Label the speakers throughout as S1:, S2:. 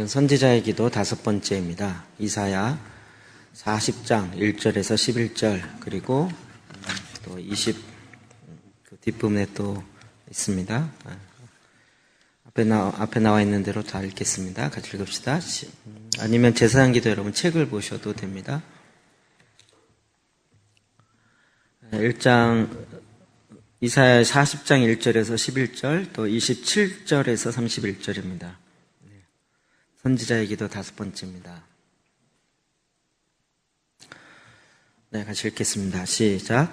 S1: 선지자의 기도 5번째입니다. 이사야 40장 1절에서 11절 그리고 또 그 뒷부분에 또 있습니다. 앞에 나와 있는 대로 다 읽겠습니다. 같이 읽읍시다. 아니면 제사장 기도 여러분 책을 보셔도 됩니다. 1장 이사야 40장 1절에서 11절 또 27절에서 31절입니다. 선지자의 기도 5번째입니다. 네, 같이 읽겠습니다. 시작.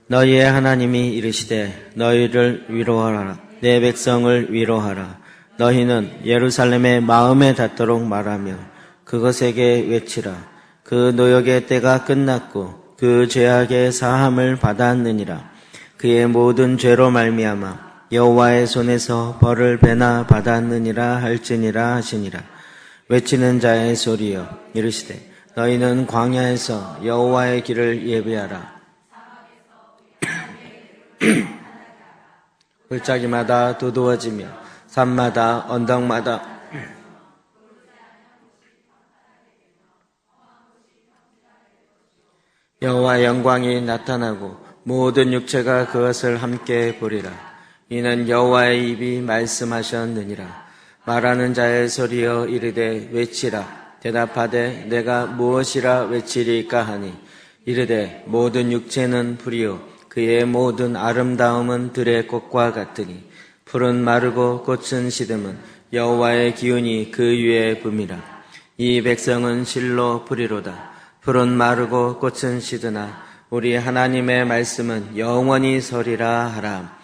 S1: 너희의 하나님이 이르시되 너희를 위로하라. 내 백성을 위로하라. 너희는 예루살렘의 마음에 닿도록 말하며 그것에게 외치라. 그 노역의 때가 끝났고 그 죄악의 사함을 받았느니라. 그의 모든 죄로 말미암아 여호와의 손에서 벌을 배나 받았느니라 할지니라 하시니라. 외치는 자의 소리여 이르시되 너희는 광야에서 여호와의 길을 예비하라. 골짜기마다 두두워지며 산마다 언덕마다 여호와의 영광이 나타나고 모든 육체가 그것을 함께 보리라. 이는 여호와의 입이 말씀하셨느니라. 말하는 자의 소리여 이르되 외치라. 대답하되 내가 무엇이라 외치리까 하니 이르되 모든 육체는 불이요 그의 모든 아름다움은 들의 꽃과 같으니 풀은 마르고 꽃은 시듬은 여호와의 기운이 그 위에 붐이라. 이 백성은 실로 불이로다. 풀은 마르고 꽃은 시드나 우리 하나님의 말씀은 영원히 서리라 하라.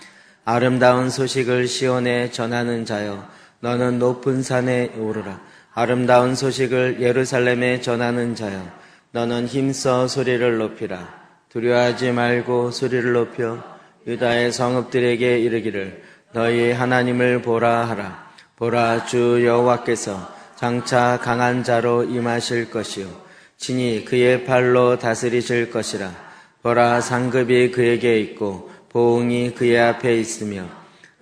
S1: 아름다운 소식을 시온에 전하는 자여 너는 높은 산에 오르라. 아름다운 소식을 예루살렘에 전하는 자여 너는 힘써 소리를 높이라. 두려워하지 말고 소리를 높여 유다의 성읍들에게 이르기를 너희 하나님을 보라 하라. 보라, 주 여호와께서 장차 강한 자로 임하실 것이요 친히 그의 팔로 다스리실 것이라. 보라, 상급이 그에게 있고 보응이 그의 앞에 있으며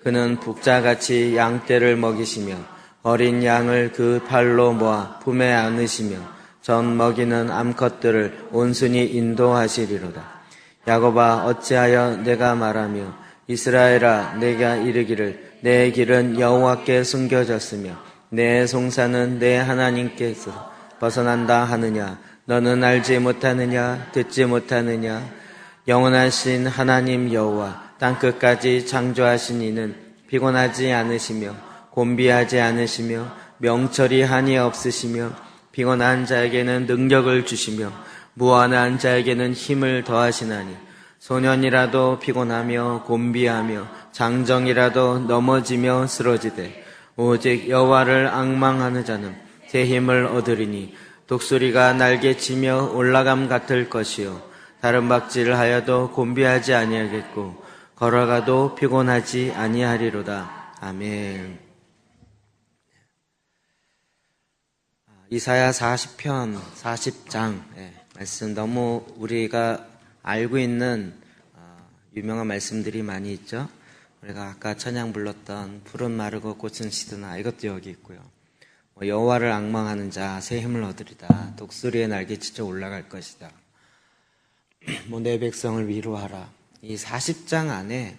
S1: 그는 북자같이 양떼를 먹이시며 어린 양을 그 팔로 모아 품에 안으시며 전 먹이는 암컷들을 온순히 인도하시리로다. 야곱아 어찌하여 내가 말하며 이스라엘아 내가 이르기를 내 길은 여호와께 숨겨졌으며 내 송사는 내 하나님께서 벗어난다 하느냐. 너는 알지 못하느냐 듣지 못하느냐. 영원하신 하나님 여호와 땅끝까지 창조하신 이는 피곤하지 않으시며 곤비하지 않으시며 명철이 한이 없으시며 피곤한 자에게는 능력을 주시며 무한한 자에게는 힘을 더하시나니 소년이라도 피곤하며 곤비하며 장정이라도 넘어지며 쓰러지되 오직 여호와를 앙망하는 자는 새 힘을 얻으리니 독수리가 날개치며 올라감 같을 것이요 다른 박질을 하여도 곤비하지 아니하겠고 걸어가도 피곤하지 아니하리로다. 아멘. 이사야 40편 40장 말씀 너무 우리가 알고 있는 유명한 말씀들이 많이 있죠. 우리가 아까 찬양 불렀던 푸른 마르고 꽃은 시드나 이것도 여기 있고요. 여호와를 앙망하는 자 새 힘을 얻으리다. 독수리의 날개치쳐 올라갈 것이다. 내 백성을 위로하라. 이 40장 안에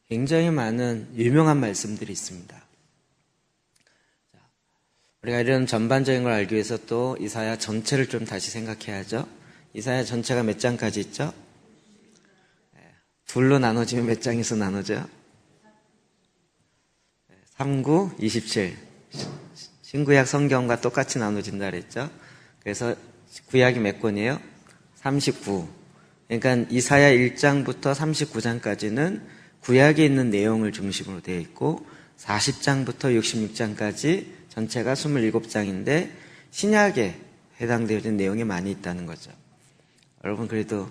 S1: 굉장히 많은 유명한 말씀들이 있습니다. 우리가 이런 전반적인 걸 알기 위해서 또 이사야 전체를 좀 다시 생각해야죠. 이사야 전체가 몇 장까지 있죠? 둘로 나눠지면 몇 장에서 나눠져요? 39, 27. 신구약 성경과 똑같이 나눠진다 그랬죠? 그래서 구약이 몇 권이에요? 39. 그러니까 이사야 1장부터 39장까지는 구약에 있는 내용을 중심으로 되어 있고 40장부터 66장까지 전체가 27장인데 신약에 해당되어 있는 내용이 많이 있다는 거죠. 여러분 그래도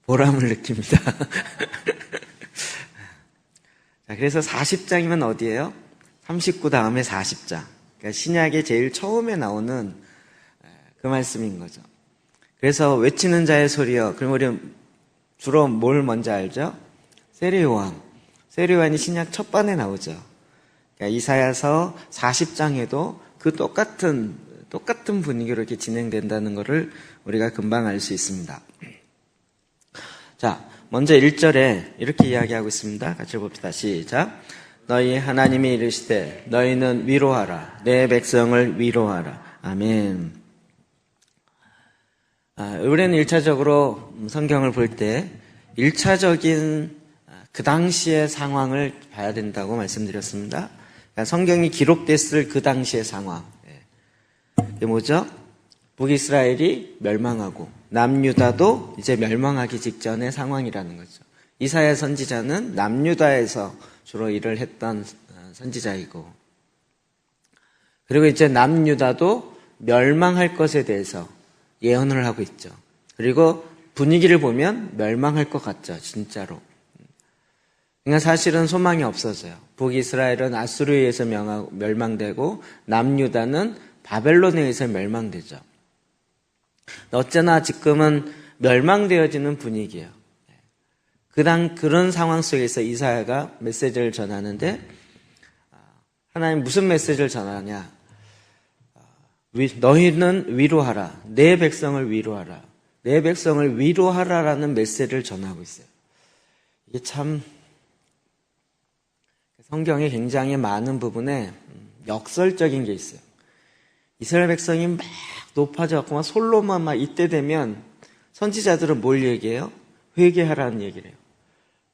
S1: 보람을 느낍니다. 자, 그래서 40장이면 어디예요? 39 다음에 40장. 그러니까 신약의 제일 처음에 나오는 그 말씀인 거죠. 그래서 외치는 자의 소리요. 그럼 우리 주로 뭘 먼저 알죠? 세례요한. 세례요한이 신약 첫반에 나오죠. 그러니까 이사야서 40장에도 그 똑같은 분위기로 이렇게 진행된다는 것을 우리가 금방 알 수 있습니다. 자, 먼저 1절에 이렇게 이야기하고 있습니다. 같이 봅시다. 시작. 너희 하나님이 이르시되 너희는 위로하라. 내 백성을 위로하라. 아멘. 우리는 1차적으로 성경을 볼 때 1차적인 그 당시의 상황을 봐야 된다고 말씀드렸습니다. 그러니까 성경이 기록됐을 그 당시의 상황. 이게 뭐죠? 북이스라엘이 멸망하고 남유다도 이제 멸망하기 직전의 상황이라는 거죠. 이사야 선지자는 남유다에서 주로 일을 했던 선지자이고, 그리고 이제 남유다도 멸망할 것에 대해서 예언을 하고 있죠. 그리고 분위기를 보면 멸망할 것 같죠, 진짜로. 그러니까 사실은 소망이 없어져요. 북이스라엘은 아수르에 의해서 멸망되고 남유다는 바벨론에 의해서 멸망되죠. 어쩌나 지금은 멸망되어지는 분위기예요. 그런 상황 속에서 이사야가 메시지를 전하는데, 하나님 무슨 메시지를 전하냐? 너희는 위로하라. 내 백성을 위로하라. 내 백성을 위로하라라는 메시지를 전하고 있어요. 이게 참 성경에 굉장히 많은 부분에 역설적인 게 있어요. 이스라엘 백성이 막 높아져갖고 막 솔로몬 막 이때 되면 선지자들은 뭘 얘기해요? 회개하라는 얘기를 해요.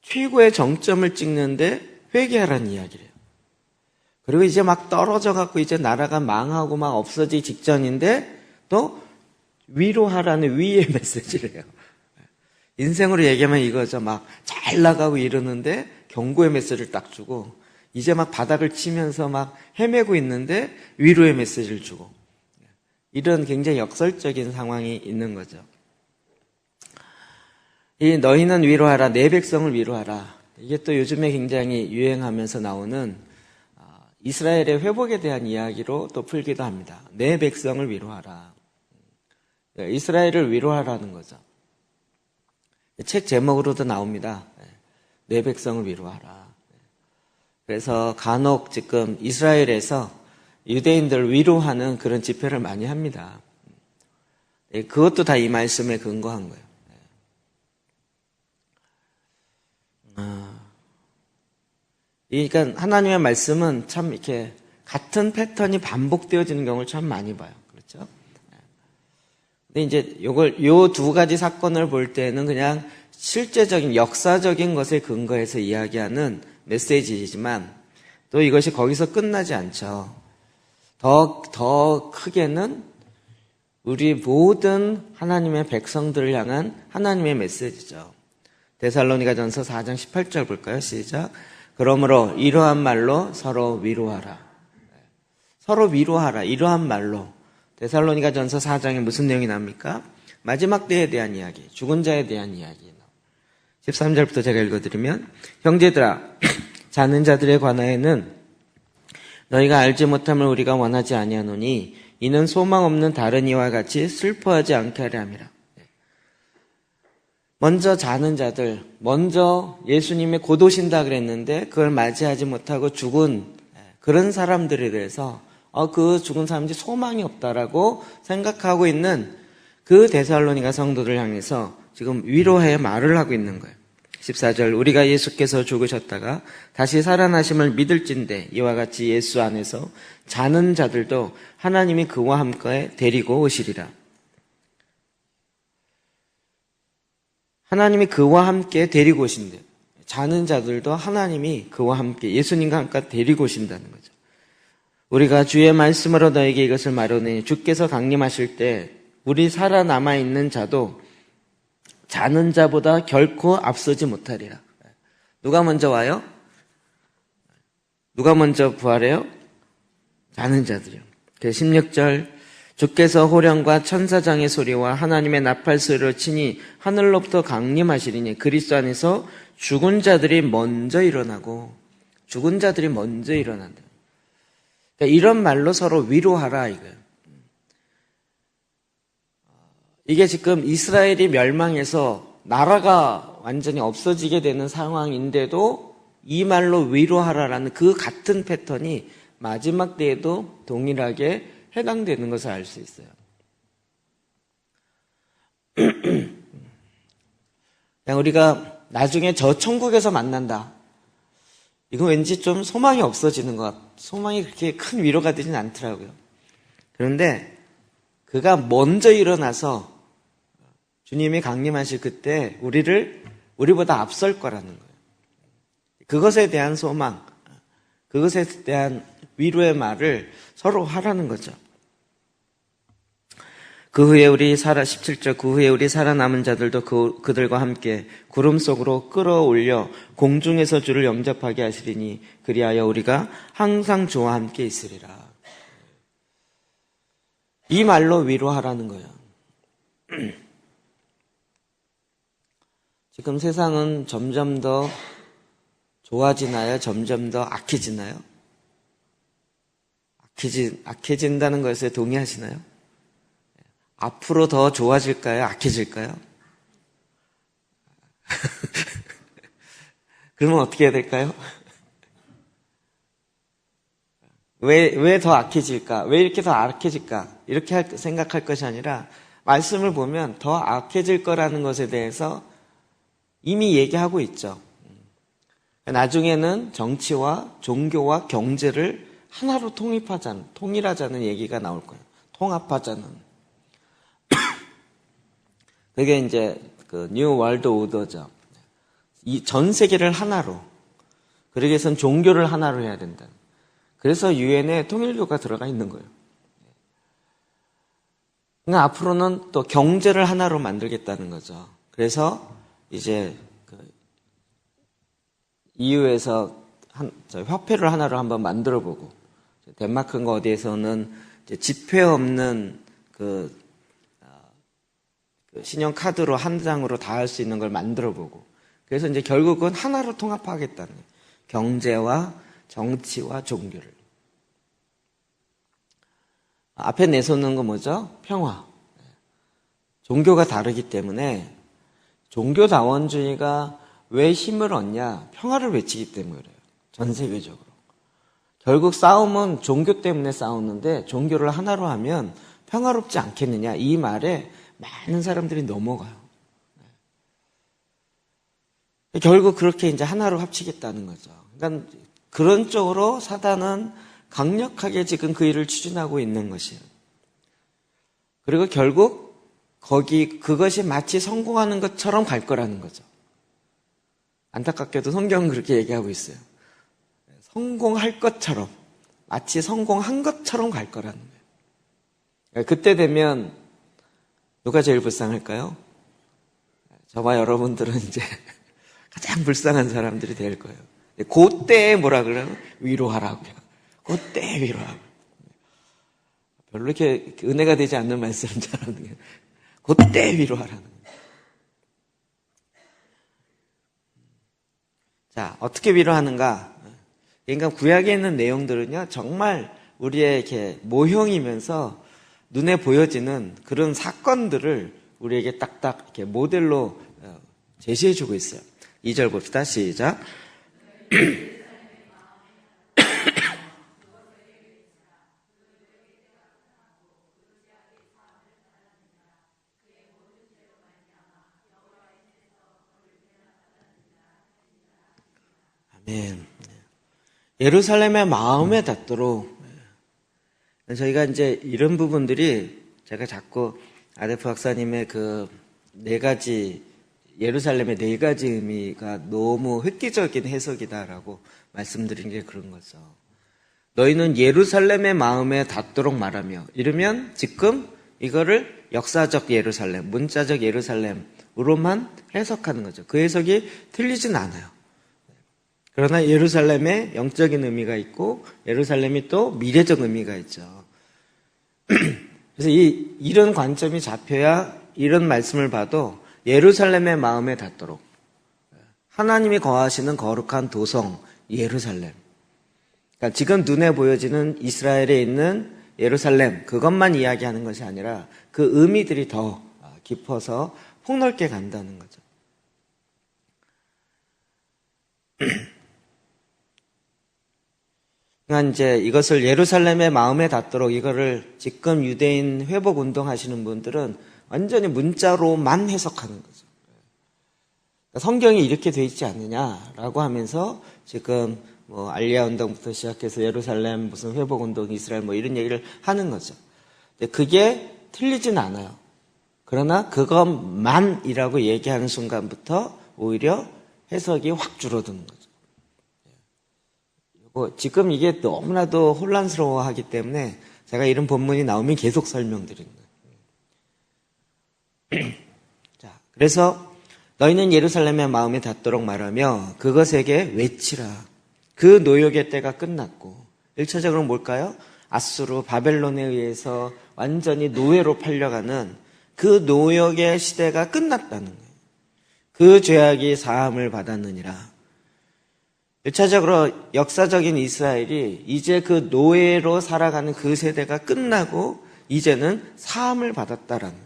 S1: 최고의 정점을 찍는데 회개하라는 이야기를 해요. 그리고 이제 막 떨어져갖고 이제 나라가 망하고 막 없어지기 직전인데 또 위로하라는 위의 메시지를 해요. 인생으로 얘기하면 이거죠. 막 잘 나가고 이러는데 경고의 메시지를 딱 주고, 이제 막 바닥을 치면서 막 헤매고 있는데 위로의 메시지를 주고, 이런 굉장히 역설적인 상황이 있는 거죠. 이 너희는 위로하라, 내 백성을 위로하라. 이게 또 요즘에 굉장히 유행하면서 나오는 이스라엘의 회복에 대한 이야기로 또 풀기도 합니다. 내 백성을 위로하라. 이스라엘을 위로하라는 거죠. 책 제목으로도 나옵니다. 내 백성을 위로하라. 그래서 간혹 지금 이스라엘에서 유대인들을 위로하는 그런 집회를 많이 합니다. 그것도 다 이 말씀에 근거한 거예요. 그러니까 하나님의 말씀은 참 이렇게 같은 패턴이 반복되어지는 경우를 참 많이 봐요. 그렇죠? 근데 이제 요 두 가지 사건을 볼 때는 그냥 실제적인 역사적인 것에 근거해서 이야기하는 메시지이지만 또 이것이 거기서 끝나지 않죠. 더 크게는 우리 모든 하나님의 백성들을 향한 하나님의 메시지죠. 데살로니가전서 4장 18절 볼까요? 시작. 그러므로 이러한 말로 서로 위로하라. 서로 위로하라. 이러한 말로. 데살로니가전서 4장에 무슨 내용이 나옵니까? 마지막 때에 대한 이야기, 죽은 자에 대한 이야기. 13절부터 제가 읽어드리면, 형제들아, 자는 자들에 관하여는 너희가 알지 못함을 우리가 원하지 아니하노니 이는 소망 없는 다른 이와 같이 슬퍼하지 않게 하려 함이라. 먼저 자는 자들, 먼저 예수님이 곧 오신다 그랬는데 그걸 맞이하지 못하고 죽은 그런 사람들에 대해서 그 죽은 사람들이 소망이 없다라고 생각하고 있는 그 데살로니가 성도들 향해서 지금 위로해 말을 하고 있는 거예요. 14절, 우리가 예수께서 죽으셨다가 다시 살아나심을 믿을진대 이와 같이 예수 안에서 자는 자들도 하나님이 그와 함께 데리고 오시리라. 하나님이 그와 함께 데리고 오신대요. 자는 자들도 하나님이 그와 함께 예수님과 함께 데리고 오신다는 거죠. 우리가 주의 말씀으로 너에게 이것을 말하노니 주께서 강림하실 때 우리 살아남아 있는 자도 자는 자보다 결코 앞서지 못하리라. 누가 먼저 와요? 누가 먼저 부활해요? 자는 자들이요. 16절, 주께서 호령과 천사장의 소리와 하나님의 나팔 소리로 치니 하늘로부터 강림하시리니 그리스도 안에서 죽은 자들이 먼저 일어나고, 죽은 자들이 먼저 일어난다. 그러니까 이런 말로 서로 위로하라 이거예요. 이게 지금 이스라엘이 멸망해서 나라가 완전히 없어지게 되는 상황인데도 이 말로 위로하라라는 그 같은 패턴이 마지막 때에도 동일하게 해당되는 것을 알 수 있어요. 그냥 우리가 나중에 저 천국에서 만난다. 이거 왠지 좀 소망이 없어지는 것 같아요. 소망이 그렇게 큰 위로가 되진 않더라고요. 그런데 그가 먼저 일어나서 주님이 강림하실 그때 우리보다 앞설 거라는 거예요. 그것에 대한 소망, 그것에 대한 위로의 말을 서로 하라는 거죠. 그 후에 17절, 그 후에 우리 살아남은 자들도 그들과 함께 구름 속으로 끌어올려 공중에서 주를 영접하게 하시리니 그리하여 우리가 항상 주와 함께 있으리라. 이 말로 위로하라는 거예요. 지금 세상은 점점 더 좋아지나요? 점점 더 악해지나요? 악해진다는 것에 동의하시나요? 앞으로 더 좋아질까요? 악해질까요? 그러면 어떻게 해야 될까요? 왜 더 악해질까? 왜 이렇게 더 악해질까? 이렇게 생각할 것이 아니라 말씀을 보면 더 악해질 거라는 것에 대해서 이미 얘기하고 있죠. 나중에는 정치와 종교와 경제를 하나로 통일하자는 얘기가 나올 거예요. 통합하자는. 그게 이제 그 뉴 월드 오더죠. 이 전 세계를 하나로. 그러기 위해서는 종교를 하나로 해야 된다. 그래서 유엔에 통일교가 들어가 있는 거예요. 그러니까 앞으로는 또 경제를 하나로 만들겠다는 거죠. 그래서 이제 그 EU에서 화폐를 하나로 한번 만들어보고, 덴마크인가 어디에서는 이제 지폐 없는 그 신용카드로 한 장으로 다 할 수 있는 걸 만들어보고, 그래서 이제 결국은 하나로 통합하겠다는 거예요. 경제와 정치와 종교를. 앞에 내세우는 건 뭐죠? 평화. 종교가 다르기 때문에 종교다원주의가 왜 힘을 얻냐? 평화를 외치기 때문에 그래요. 전 세계적으로. 결국 싸움은 종교 때문에 싸우는데 종교를 하나로 하면 평화롭지 않겠느냐? 이 말에 많은 사람들이 넘어가요. 결국 그렇게 이제 하나로 합치겠다는 거죠. 그러니까 그런 쪽으로 사단은 강력하게 지금 그 일을 추진하고 있는 것이에요. 그리고 결국 그것이 마치 성공하는 것처럼 갈 거라는 거죠. 안타깝게도 성경은 그렇게 얘기하고 있어요. 성공할 것처럼, 마치 성공한 것처럼 갈 거라는 거예요. 그때 되면 누가 제일 불쌍할까요? 저와 여러분들은 이제 가장 불쌍한 사람들이 될 거예요. 그때에 뭐라 그러면 위로하라고요. 그때 위로하고. 별로 이렇게 은혜가 되지 않는 말씀은 잘하는 그때 위로하라는 거예요. 자, 어떻게 위로하는가? 그러니까 구약에 있는 내용들은요, 정말 우리의 이렇게 모형이면서 눈에 보여지는 그런 사건들을 우리에게 딱딱 이렇게 모델로 제시해주고 있어요. 2절 봅시다. 시작. 아멘. 예루살렘의 마음에 닿도록. 저희가 이제 이런 부분들이 제가 자꾸 아데프 박사님의 그 4가지, 예루살렘의 4가지 의미가 너무 획기적인 해석이다라고 말씀드린 게 그런 거죠. 너희는 예루살렘의 마음에 닿도록 말하며, 이러면 지금 이거를 역사적 예루살렘, 문자적 예루살렘으로만 해석하는 거죠. 그 해석이 틀리진 않아요. 그러나 예루살렘에 영적인 의미가 있고 예루살렘이 또 미래적 의미가 있죠. 그래서 이런 관점이 잡혀야 이런 말씀을 봐도 예루살렘의 마음에 닿도록, 하나님이 거하시는 거룩한 도성 예루살렘, 그러니까 지금 눈에 보여지는 이스라엘에 있는 예루살렘, 그것만 이야기하는 것이 아니라 그 의미들이 더 깊어서 폭넓게 간다는 거죠. 그러니까 이제 이것을 예루살렘의 마음에 닿도록 이거를 지금 유대인 회복 운동 하시는 분들은 완전히 문자로만 해석하는 거죠. 성경이 이렇게 돼 있지 않느냐라고 하면서 지금 뭐 알리아 운동부터 시작해서 예루살렘 무슨 회복 운동 이스라엘 뭐 이런 얘기를 하는 거죠. 근데 그게 틀리진 않아요. 그러나 그것만이라고 얘기하는 순간부터 오히려 해석이 확 줄어드는 거죠. 지금 이게 너무나도 혼란스러워하기 때문에 제가 이런 본문이 나오면 계속 설명드립니다. 자, 그래서 너희는 예루살렘의 마음에 닿도록 말하며 그것에게 외치라. 그 노역의 때가 끝났고 1차적으로 뭘까요? 아수르 바벨론에 의해서 완전히 노예로 팔려가는 그 노역의 시대가 끝났다는 거예요. 그 죄악이 사함을 받았느니라. 1차적으로 역사적인 이스라엘이 이제 그 노예로 살아가는 그 세대가 끝나고 이제는 사함을 받았다라는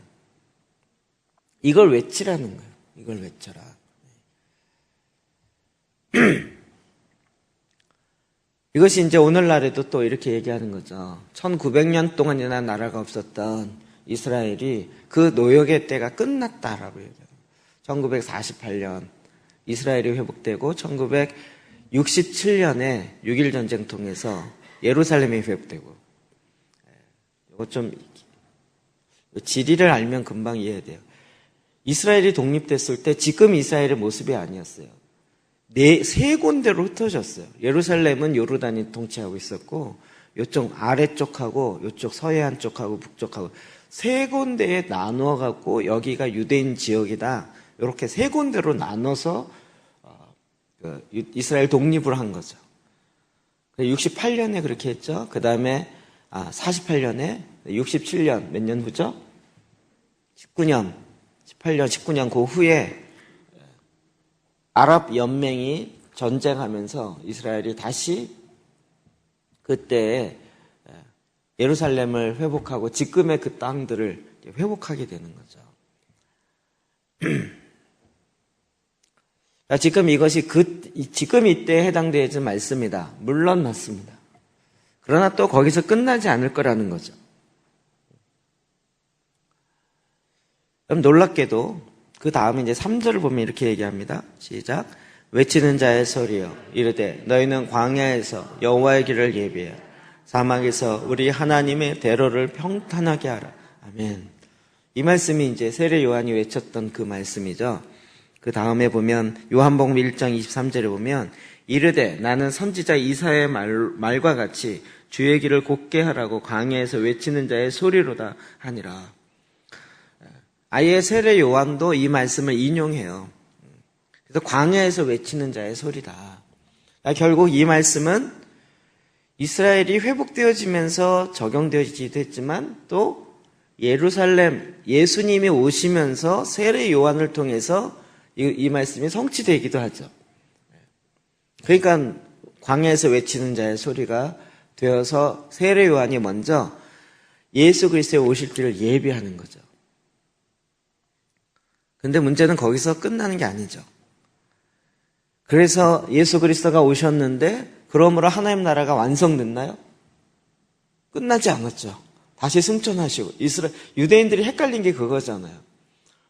S1: 이걸 외치라는 거예요. 이걸 외쳐라. 이것이 이제 오늘날에도 또 이렇게 얘기하는 거죠. 1900년 동안이나 나라가 없었던 이스라엘이 그 노역의 때가 끝났다라고 얘기해요. 1948년 이스라엘이 회복되고 1967년에 6.1 전쟁 통해서 예루살렘이 회복되고 이거 좀 지리를 알면 금방 이해돼요. 이스라엘이 독립됐을 때 지금 이스라엘의 모습이 아니었어요. 세 군데로 흩어졌어요. 예루살렘은 요르단이 통치하고 있었고 이쪽 아래쪽하고 이쪽 서해안 쪽하고 북쪽하고 세 군데에 나누어 갖고 여기가 유대인 지역이다. 이렇게 세 군데로 나눠서 이스라엘 독립을 한 거죠. 68년에 그렇게 했죠. 그 다음에 48년에 67년 몇 년 후죠? 19년 18년 19년 그 후에 아랍 연맹이 전쟁하면서 이스라엘이 다시 그때 예루살렘을 회복하고 지금의 그 땅들을 회복하게 되는 거죠. 지금 이것이 지금 이때에 해당되는 말씀이다. 물론 맞습니다. 그러나 또 거기서 끝나지 않을 거라는 거죠. 그럼 놀랍게도 그 다음에 이제 3절을 보면 이렇게 얘기합니다. 시작. 외치는 자의 소리여 이르되 너희는 광야에서 여호와의 길을 예비하여 사막에서 우리 하나님의 대로를 평탄하게 하라. 아멘. 이 말씀이 이제 세례 요한이 외쳤던 그 말씀이죠. 그 다음에 보면 요한복음 1장 23절에 보면 이르되 나는 선지자 이사야의 말과 같이 주의 길을 곧게 하라고 광야에서 외치는 자의 소리로다 하니라. 아예 세례 요한도 이 말씀을 인용해요. 그래서 광야에서 외치는 자의 소리다. 결국 이 말씀은 이스라엘이 회복되어지면서 적용되어지기도 했지만 또 예루살렘 예수님이 오시면서 세례 요한을 통해서 이 말씀이 성취되기도 하죠. 그러니까 광야에서 외치는 자의 소리가 되어서 세례 요한이 먼저 예수 그리스도의 오실 길을 예비하는 거죠. 근데 문제는 거기서 끝나는 게 아니죠. 그래서 예수 그리스도가 오셨는데 그러므로 하나님 나라가 완성됐나요? 끝나지 않았죠. 다시 승천하시고 유대인들이 헷갈린 게 그거잖아요.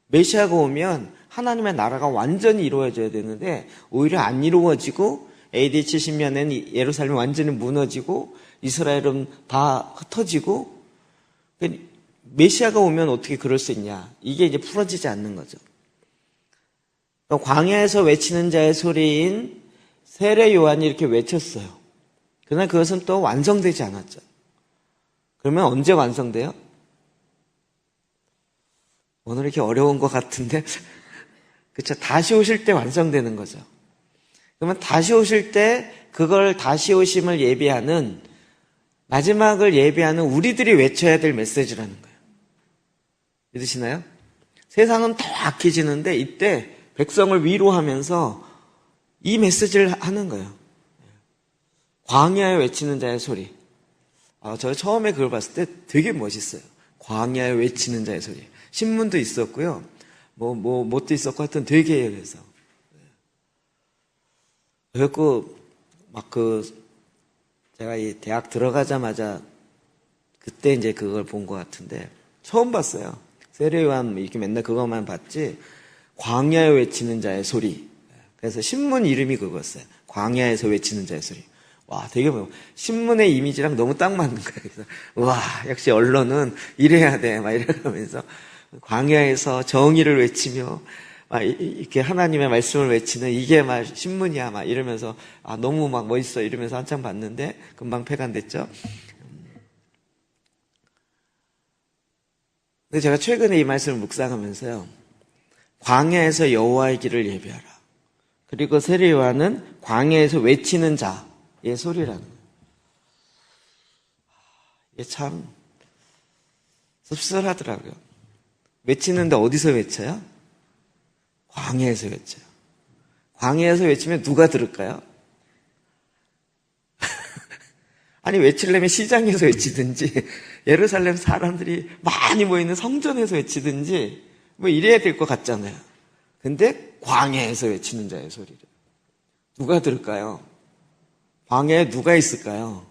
S1: 메시아가 오면 하나님의 나라가 완전히 이루어져야 되는데 오히려 안 이루어지고 AD 70년에는 예루살렘이 완전히 무너지고 이스라엘은 다 흩어지고 메시아가 오면 어떻게 그럴 수 있냐. 이게 이제 풀어지지 않는 거죠. 광야에서 외치는 자의 소리인 세례 요한이 이렇게 외쳤어요. 그러나 그것은 또 완성되지 않았죠. 그러면 언제 완성돼요? 오늘 이렇게 어려운 것 같은데 그렇죠. 다시 오실 때 완성되는 거죠. 그러면 다시 오실 때 그걸 다시 오심을 예비하는 마지막을 예비하는 우리들이 외쳐야 될 메시지라는 거예요. 믿으시나요? 세상은 더 악해지는데 이때 백성을 위로하면서 이 메시지를 하는 거예요. 광야에 외치는 자의 소리. 저 처음에 그걸 봤을 때 되게 멋있어요. 광야에 외치는 자의 소리. 신문도 있었고요. 뭣도 있었고 하여튼 되게 그래서. 그래갖고 제가 이 대학 들어가자마자 그때 이제 그걸 본 것 같은데 처음 봤어요. 세례요한 이렇게 맨날 그것만 봤지. 광야에 외치는 자의 소리. 그래서 신문 이름이 그거였어요. 광야에서 외치는 자의 소리. 와, 되게 뭐 신문의 이미지랑 너무 딱 맞는 거예요. 그래서 와, 역시 언론은 이래야 돼. 막 이러면서 광야에서 정의를 외치며 막 이렇게 하나님의 말씀을 외치는 이게 막 신문이야. 막 이러면서 아, 너무 막 멋있어. 이러면서 한참 봤는데 금방 폐간됐죠. 근데 제가 최근에 이 말씀을 묵상하면서요. 광야에서 여호와의 길을 예비하라. 그리고 세례 요한은 광야에서 외치는 자의 소리라는 거예요. 이게 참 씁쓸하더라고요. 외치는데 어디서 외쳐요? 광야에서 외쳐요. 광야에서 외치면 누가 들을까요? 아니 외치려면 시장에서 외치든지 예루살렘 사람들이 많이 모이는 성전에서 외치든지 뭐 이래야 될 것 같잖아요. 근데 광야에서 외치는 자의 소리를 누가 들을까요? 광야에 누가 있을까요?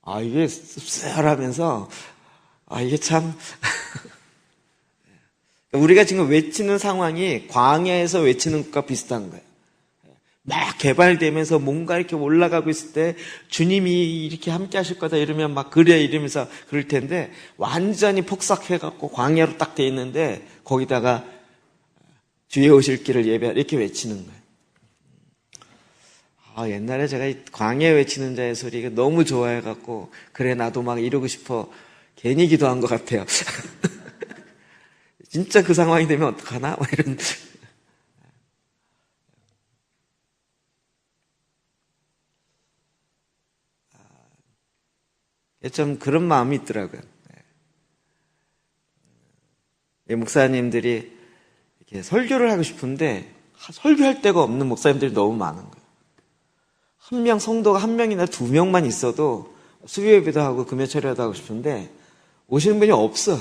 S1: 아, 이게 씁쓸하면서 이게 참 우리가 지금 외치는 상황이 광야에서 외치는 것과 비슷한 거예요. 막 개발되면서 뭔가 이렇게 올라가고 있을 때 주님이 이렇게 함께 하실 거다 이러면 막 그래 이러면서 그럴 텐데 완전히 폭삭해갖고 광야로 딱 돼 있는데 거기다가 주의 오실 길을 예배하라 이렇게 외치는 거예요. 옛날에 제가 이 광야에 외치는 자의 소리가 너무 좋아해갖고 그래 나도 막 이러고 싶어 괜히 기도한 것 같아요. 진짜 그 상황이 되면 어떡하나? 막 이런. 좀 그런 마음이 있더라고요. 목사님들이 이렇게 설교를 하고 싶은데 설교할 데가 없는 목사님들이 너무 많은 거예요. 한 명 성도가 한 명이나 두 명만 있어도 수요 예배도 하고 금요 철야도 하고 싶은데 오시는 분이 없어.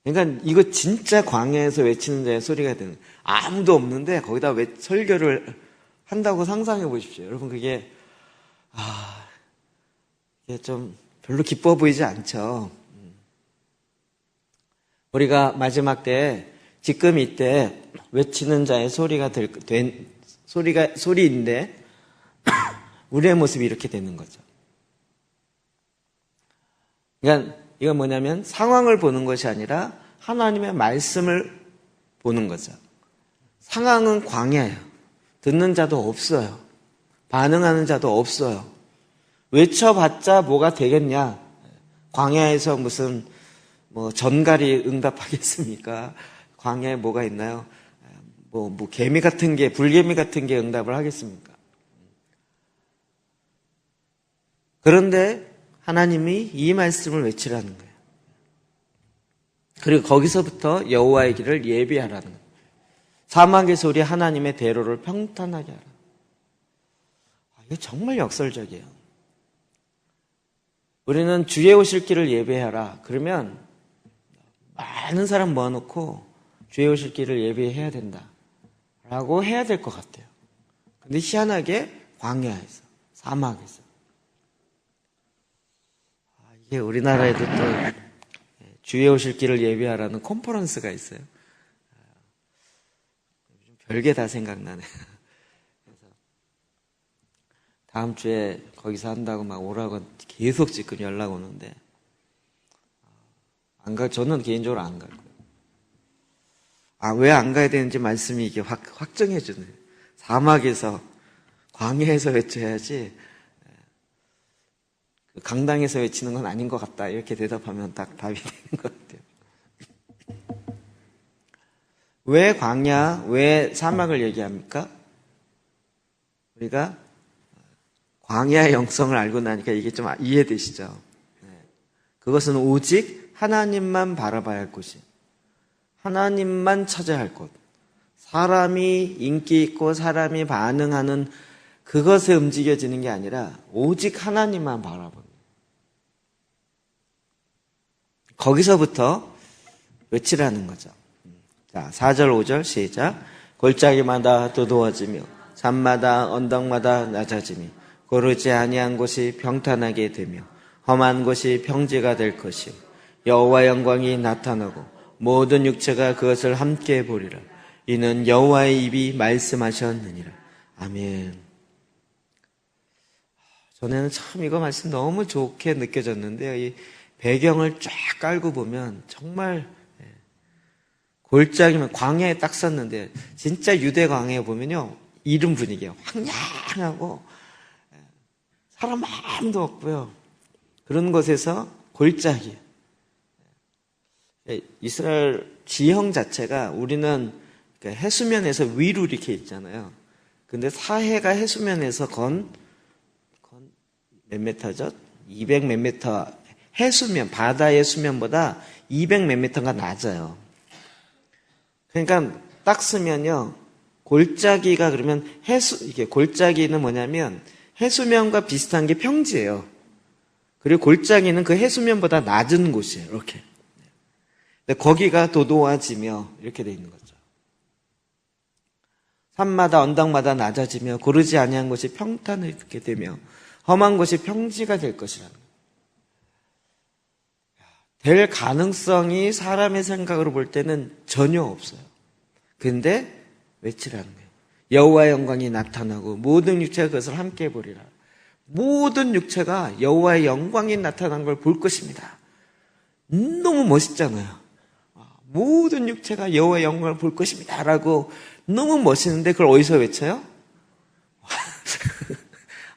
S1: 그러니까 이거 진짜 광야에서 외치는 자의 소리가 되는 거예요. 아무도 없는데 거기다 설교를 한다고 상상해 보십시오. 여러분 그게 이게 좀 별로 기뻐 보이지 않죠. 우리가 마지막 때 지금 이때 외치는 자의 소리가 소리인데 우리의 모습이 이렇게 되는 거죠. 그러니까 이건 뭐냐면 상황을 보는 것이 아니라 하나님의 말씀을 보는 거죠. 상황은 광야예요. 듣는 자도 없어요. 반응하는 자도 없어요. 외쳐봤자 뭐가 되겠냐? 광야에서 무슨 전갈이 응답하겠습니까? 광야에 뭐가 있나요? 개미 같은 게, 불개미 같은 게 응답을 하겠습니까? 그런데 하나님이 이 말씀을 외치라는 거예요. 그리고 거기서부터 여호와의 길을 예비하라는 거예요. 사막의 소리 하나님의 대로를 평탄하게 하라. 이게 정말 역설적이에요. 우리는 주의 오실 길을 예배하라. 그러면 많은 사람 모아놓고 주의 오실 길을 예배해야 된다. 라고 해야 될 것 같아요. 근데 희한하게 광야에서, 사막에서. 이게 우리나라에도 또 주의 오실 길을 예배하라는 컨퍼런스가 있어요. 별게 다 생각나네. 그래서 다음 주에 거기서 한다고 막 오라고 계속 지금 연락 오는데 저는 개인적으로 안 갈 거예요. 왜 안 가야 되는지 말씀이 이게 확정해 주네. 사막에서 광야에서 외쳐야지 강당에서 외치는 건 아닌 것 같다. 이렇게 대답하면 딱 답이 되는 것 같아요. 왜 광야, 왜 사막을 얘기합니까? 우리가 광야의 영성을 알고 나니까 이게 좀 이해되시죠? 그것은 오직 하나님만 바라봐야 할 곳이, 하나님만 찾아야 할 곳, 사람이 인기 있고 사람이 반응하는 그것에 움직여지는 게 아니라 오직 하나님만 바라보는 거기서부터 외치라는 거죠. 자, 4절 5절 시작. 골짜기마다 두드워지며 산마다 언덕마다 낮아짐이 고르지 아니한 곳이 평탄하게 되며 험한 곳이 평지가 될 것이요 여호와 영광이 나타나고 모든 육체가 그것을 함께 보리라. 이는 여호와의 입이 말씀하셨느니라. 아멘. 전에는 참 이거 말씀 너무 좋게 느껴졌는데요. 이 배경을 쫙 깔고 보면 정말 골짜기면 광야에 딱 섰는데 진짜 유대 광야에 보면요. 이런 분위기예요. 황량하고 사람 아무도 없고요. 그런 곳에서 골짜기. 이스라엘 지형 자체가 우리는 해수면에서 위로 이렇게 있잖아요. 근데 사해가 해수면에서 몇 메타죠? 200 몇 메타. 해수면, 바다의 수면보다 200 몇 메타가 낮아요. 그러니까 딱 쓰면요. 골짜기가 그러면 이게 골짜기는 뭐냐면 해수면과 비슷한 게 평지예요. 그리고 골짜기는 그 해수면보다 낮은 곳이에요. 이렇게. 근데 거기가 도도해지며 이렇게 돼 있는 거죠. 산마다 언덕마다 낮아지며 고르지 아니한 곳이 평탄하게 되며 험한 곳이 평지가 될 것이라는 거예요. 될 가능성이 사람의 생각으로 볼 때는 전혀 없어요. 근데 외치라는 거예요. 여호와의 영광이 나타나고 모든 육체가 그것을 함께 보리라. 모든 육체가 여호와의 영광이 나타난 걸 볼 것입니다. 너무 멋있잖아요. 모든 육체가 여호와의 영광을 볼 것입니다 라고 너무 멋있는데 그걸 어디서 외쳐요?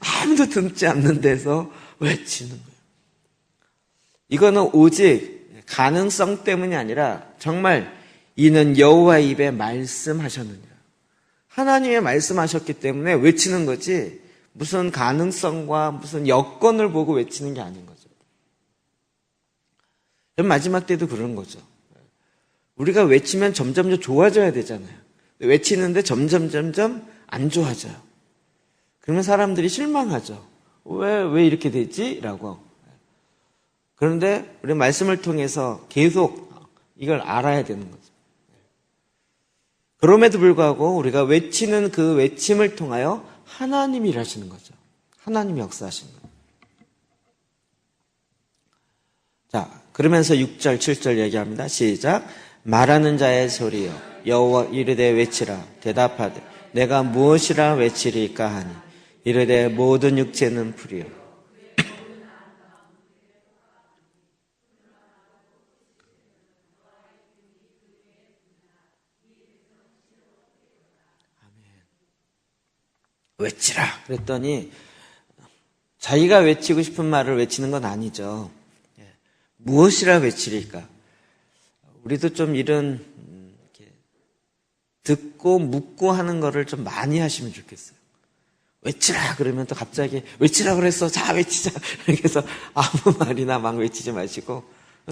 S1: 아무도 듣지 않는 데서 외치는 거예요. 이거는 오직 가능성 때문이 아니라 정말 이는 여호와의 입에 말씀하셨느니라. 하나님의 말씀하셨기 때문에 외치는 거지 무슨 가능성과 무슨 여건을 보고 외치는 게 아닌 거죠. 마지막 때도 그런 거죠. 우리가 외치면 점점 좋아져야 되잖아요. 외치는데 점점 안 좋아져요. 그러면 사람들이 실망하죠. 왜 이렇게 되지? 라고. 그런데 우리 말씀을 통해서 계속 이걸 알아야 되는 거죠. 그럼에도 불구하고 우리가 외치는 그 외침을 통하여 하나님이 일하시는 거죠. 하나님이 역사하시는 거예요. 자, 그러면서 6절, 7절 얘기합니다. 시작. 말하는 자의 소리여 여호와 이르되 외치라. 대답하되 내가 무엇이라 외치리까 하니 이르되 모든 육체는 풀이요. 외치라 그랬더니 자기가 외치고 싶은 말을 외치는 건 아니죠. 무엇이라 외치리까? 우리도 좀 이런 듣고 묻고 하는 거를 좀 많이 하시면 좋겠어요. 외치라 그러면 또 갑자기 외치라 그랬어. 자 외치자. 이렇게 해서 아무 말이나 막 외치지 마시고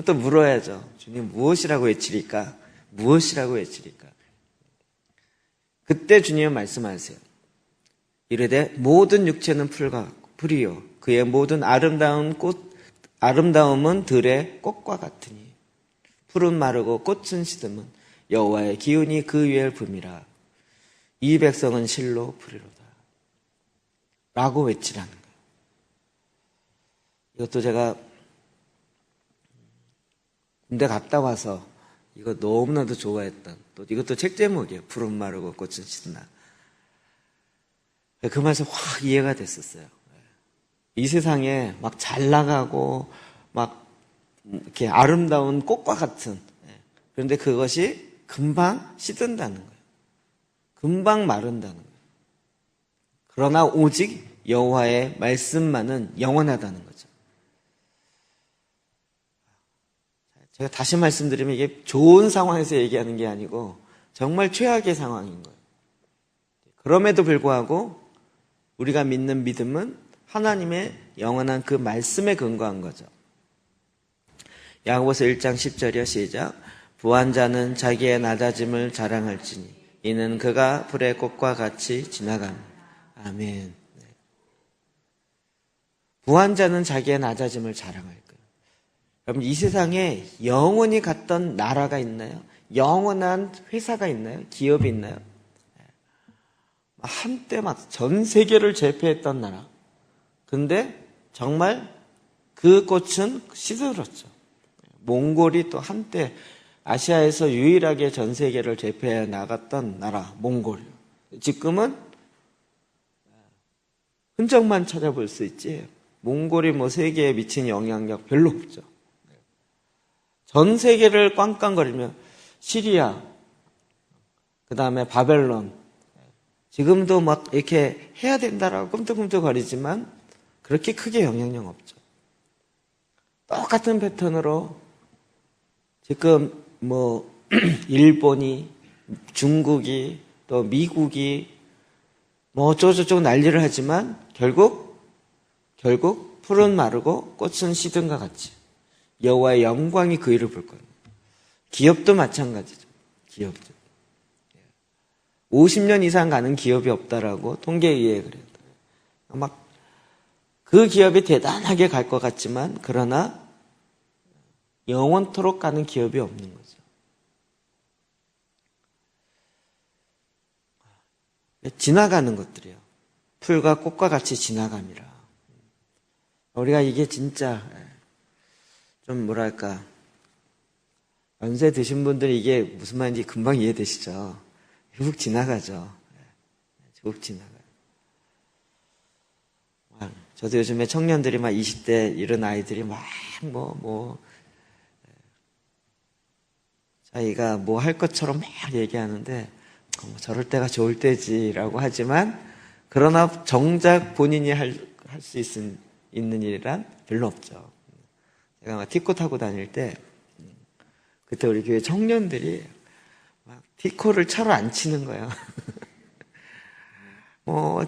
S1: 또 물어야죠. 주님 무엇이라고 외치리까? 무엇이라고 외치리까? 그때 주님은 말씀하세요. 이르되 모든 육체는 풀이요 그의 모든 아름다움은 들의 꽃과 같으니 풀은 마르고 꽃은 시듬은 여호와의 기운이 그 위에 붐이라. 이 백성은 실로 풀이로다 라고 외치라는 거예요. 이것도 제가 군대 갔다 와서 이거 너무나도 좋아했던 또 이것도 책 제목이에요. 풀은 마르고 꽃은 시든다. 그 말씀 확 이해가 됐었어요. 이 세상에 막 잘 나가고 막 이렇게 아름다운 꽃과 같은 그런데 그것이 금방 시든다는 거예요. 금방 마른다는 거예요. 그러나 오직 여호와의 말씀만은 영원하다는 거죠. 제가 다시 말씀드리면 이게 좋은 상황에서 얘기하는 게 아니고 정말 최악의 상황인 거예요. 그럼에도 불구하고 우리가 믿는 믿음은 하나님의 영원한 그 말씀에 근거한 거죠. 야고보서 1장 10절이요. 시작. 부한 자는 자기의 낮아짐을 자랑할지니 이는 그가 불의 꽃과 같이 지나갑니다. 아멘. 부한 자는 자기의 낮아짐을 자랑할 거예요. 여러분 이 세상에 영원히 갔던 나라가 있나요? 영원한 회사가 있나요? 기업이 있나요? 한때 막 전 세계를 제패했던 나라. 근데 정말 그 꽃은 시들었죠. 몽골이 또 한때 아시아에서 유일하게 전 세계를 제패해 나갔던 나라, 몽골이요. 지금은 흔적만 찾아볼 수 있지, 몽골이 뭐 세계에 미친 영향력 별로 없죠. 전 세계를 꽝꽝거리며 시리아, 그 다음에 바벨론, 지금도 막 이렇게 해야 된다라고 꿈틀꿈틀거리지만 그렇게 크게 영향력 없죠. 똑같은 패턴으로 지금 뭐 일본이, 중국이, 또 미국이 뭐 어쩌고저쩌고 난리를 하지만 결국 풀은 마르고 꽃은 시든과 같이 여호와의 영광이 그 위를 불 거예요. 기업도 마찬가지죠. 기업도 50년 이상 가는 기업이 없다라고 통계에 의해 그래요. 막 그 기업이 대단하게 갈 것 같지만 그러나 영원토록 가는 기업이 없는 거죠. 지나가는 것들이요. 풀과 꽃과 같이 지나감이라. 우리가 이게 진짜 좀 뭐랄까, 연세 드신 분들이 이게 무슨 말인지 금방 이해되시죠? 훅 지나가죠. 훅 지나가요. 저도 요즘에 청년들이 막 20대 이런 아이들이 막 자기가 뭐 할 것처럼 막 얘기하는데 저럴 때가 좋을 때지라고 하지만 그러나 정작 본인이 할 수 있는 일이란 별로 없죠. 제가 막 티코 타고 다닐 때 그때 우리 교회 청년들이 막 티코를 차로 안 치는 거예요.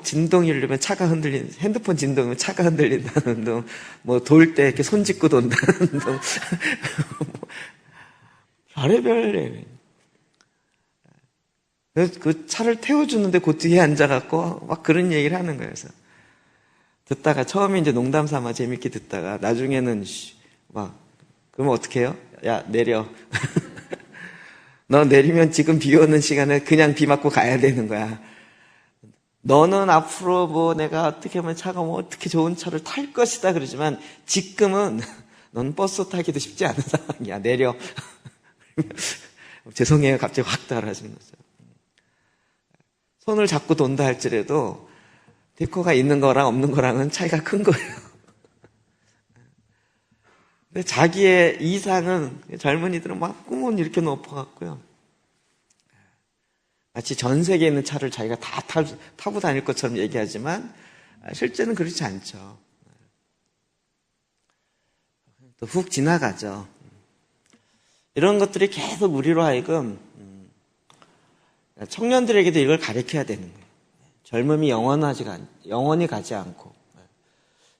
S1: 진동이 이르면 차가 흔들리는, 핸드폰 진동이면 차가 흔들린다는 둥, 뭐 돌 때 이렇게 손 짚고 돈다는 둥, 별의별. 그 차를 태워주는데 그 뒤에 앉아갖고 막 그런 얘기를 하는 거예요. 그래서 듣다가 처음에 이제 농담 삼아 재밌게 듣다가 나중에는 그러면 어떻게 해요? 야, 내려. 너 내리면 지금 비 오는 시간에 그냥 비 맞고 가야 되는 거야. 너는 앞으로 뭐 내가 어떻게 하면 차가 뭐 어떻게 좋은 차를 탈 것이다 그러지만 지금은 넌 버스 타기도 쉽지 않은 상황이야. 내려. 죄송해요. 갑자기 확 달아지는 거죠. 손을 잡고 돈다 할지라도 티코가 있는 거랑 없는 거랑은 차이가 큰 거예요. 근데 자기의 이상은 젊은이들은 막 꿈은 이렇게 높아갖고요. 마치 전 세계에 있는 차를 자기가 다 타고 다닐 것처럼 얘기하지만 실제는 그렇지 않죠. 또 훅 지나가죠. 이런 것들이 계속 우리로 하여금 청년들에게도 이걸 가르쳐야 되는 거예요. 젊음이 영원히 가지 않고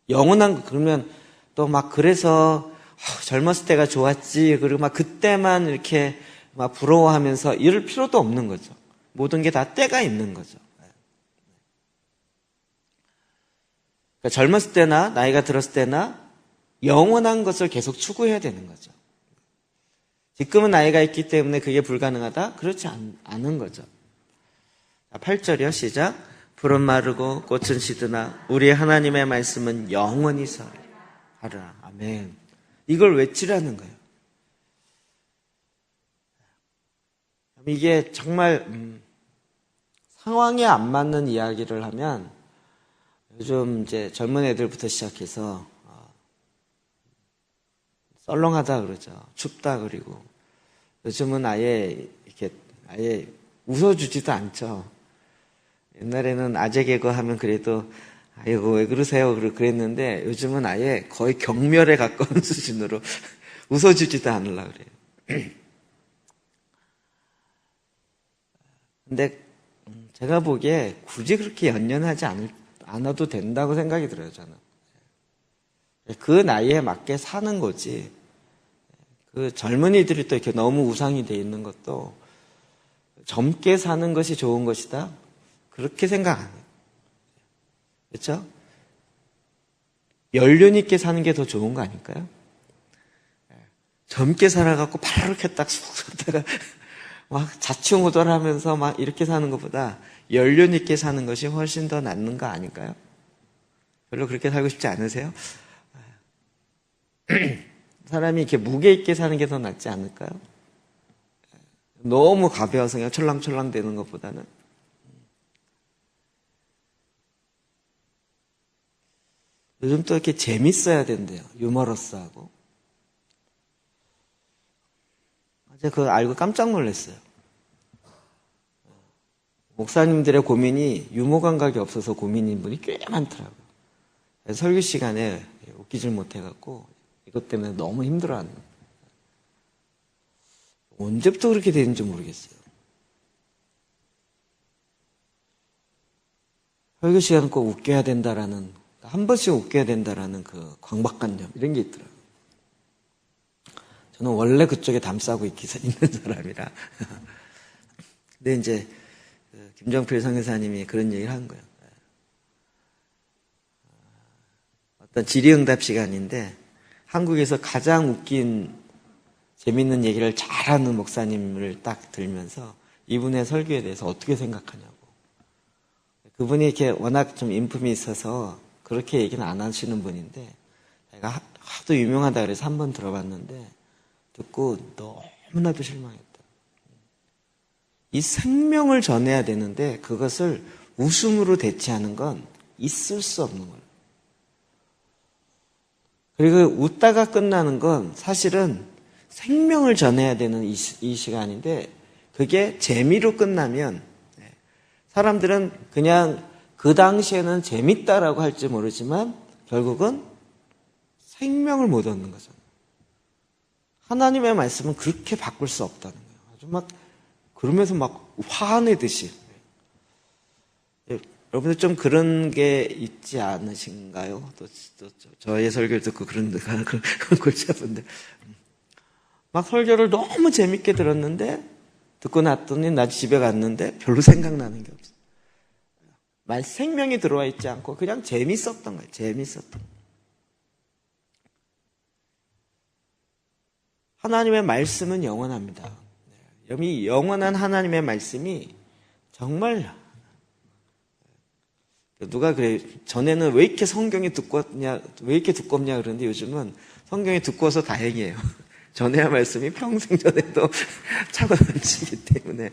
S1: 영원한 그러면 또 막 그래서 젊었을 때가 좋았지 그리고 막 그때만 이렇게 막 부러워하면서 이럴 필요도 없는 거죠. 모든 게 다 때가 있는 거죠. 그러니까 젊었을 때나 나이가 들었을 때나 영원한 것을 계속 추구해야 되는 거죠. 지금은 나이가 있기 때문에 그게 불가능하다? 그렇지 않은 거죠. 8절이요. 시작. 풀은 마르고 꽃은 시드나 우리 하나님의 말씀은 영원히 서리라. 아멘. 이걸 외치라는 거예요. 이게 정말 상황에 안 맞는 이야기를 하면 요즘 이제 젊은 애들부터 시작해서 썰렁하다 그러죠. 춥다 그리고 요즘은 아예 웃어주지도 않죠. 옛날에는 아재 개그 하면 그래도 아이고 왜 그러세요 그랬는데 요즘은 아예 거의 경멸에 가까운 수준으로 웃어주지도 않으려고 그래요. 근데 제가 보기에 굳이 그렇게 연연하지 않아도 된다고 생각이 들어요. 저는 그 나이에 맞게 사는 거지. 그 젊은이들이 또 이렇게 너무 우상이 돼 있는 것도 젊게 사는 것이 좋은 것이다. 그렇게 생각 안 해요. 그렇죠? 연륜 있게 사는 게 더 좋은 거 아닐까요? 젊게 살아갖고 바로 이렇게 딱 쑥 섰다가 막 자충우돌하면서 막 이렇게 사는 것보다 연륜 있게 사는 것이 훨씬 더 낫는 거 아닐까요? 별로 그렇게 살고 싶지 않으세요? 사람이 이렇게 무게 있게 사는 게 더 낫지 않을까요? 너무 가벼워서 그냥 철랑철랑 되는 것보다는. 요즘 또 이렇게 재밌어야 된대요. 유머러스하고. 제가 그거 알고 깜짝 놀랐어요. 목사님들의 고민이 유머 감각이 없어서 고민인 분이 꽤 많더라고요. 설교 시간에 웃기질 못해갖고 이것 때문에 너무 힘들어하는 거예요. 언제부터 그렇게 되는지 모르겠어요. 설교 시간은 꼭 웃겨야 된다라는, 한 번씩 웃겨야 된다라는 그 강박관념, 이런 게 있더라고요. 저는 원래 그쪽에 담싸고 있는 사람이라. 근데 이제 김정필 선교사님이 그런 얘기를 한 거예요. 어떤 질의응답 시간인데 한국에서 가장 웃긴 재밌는 얘기를 잘하는 목사님을 딱 들면서 이분의 설교에 대해서 어떻게 생각하냐고. 그분이 이렇게 워낙 좀 인품이 있어서 그렇게 얘기는 안 하시는 분인데 제가 하도 유명하다 그래서 한번 들어봤는데 듣고 너무나도 실망했다. 이 생명을 전해야 되는데 그것을 웃음으로 대체하는 건 있을 수 없는 거예요. 그리고 웃다가 끝나는 건 사실은 생명을 전해야 되는 이 시간인데 그게 재미로 끝나면 사람들은 그냥 그 당시에는 재밌다라고 할지 모르지만 결국은 생명을 못 얻는 거죠. 하나님의 말씀은 그렇게 바꿀 수 없다는 거예요. 아주 막 그러면서 막 화내듯이. 여러분들 좀 그런 게 있지 않으신가요? 또 저의 설교를 듣고 그런 골치아픈데 막 설교를 너무 재밌게 들었는데 듣고 났더니 나 집에 갔는데 별로 생각나는 게 없어요. 말 생명이 들어와 있지 않고 그냥 재밌었던 거예요. 재밌었던. 하나님의 말씀은 영원합니다. 이 영원한 하나님의 말씀이 정말 누가 그래 전에는 왜 이렇게 성경이 두껍냐 왜 이렇게 두껍냐 그러는데 요즘은 성경이 두꺼워서 다행이에요. 전해야 말씀이 평생 전에도 차고 넘치기 때문에.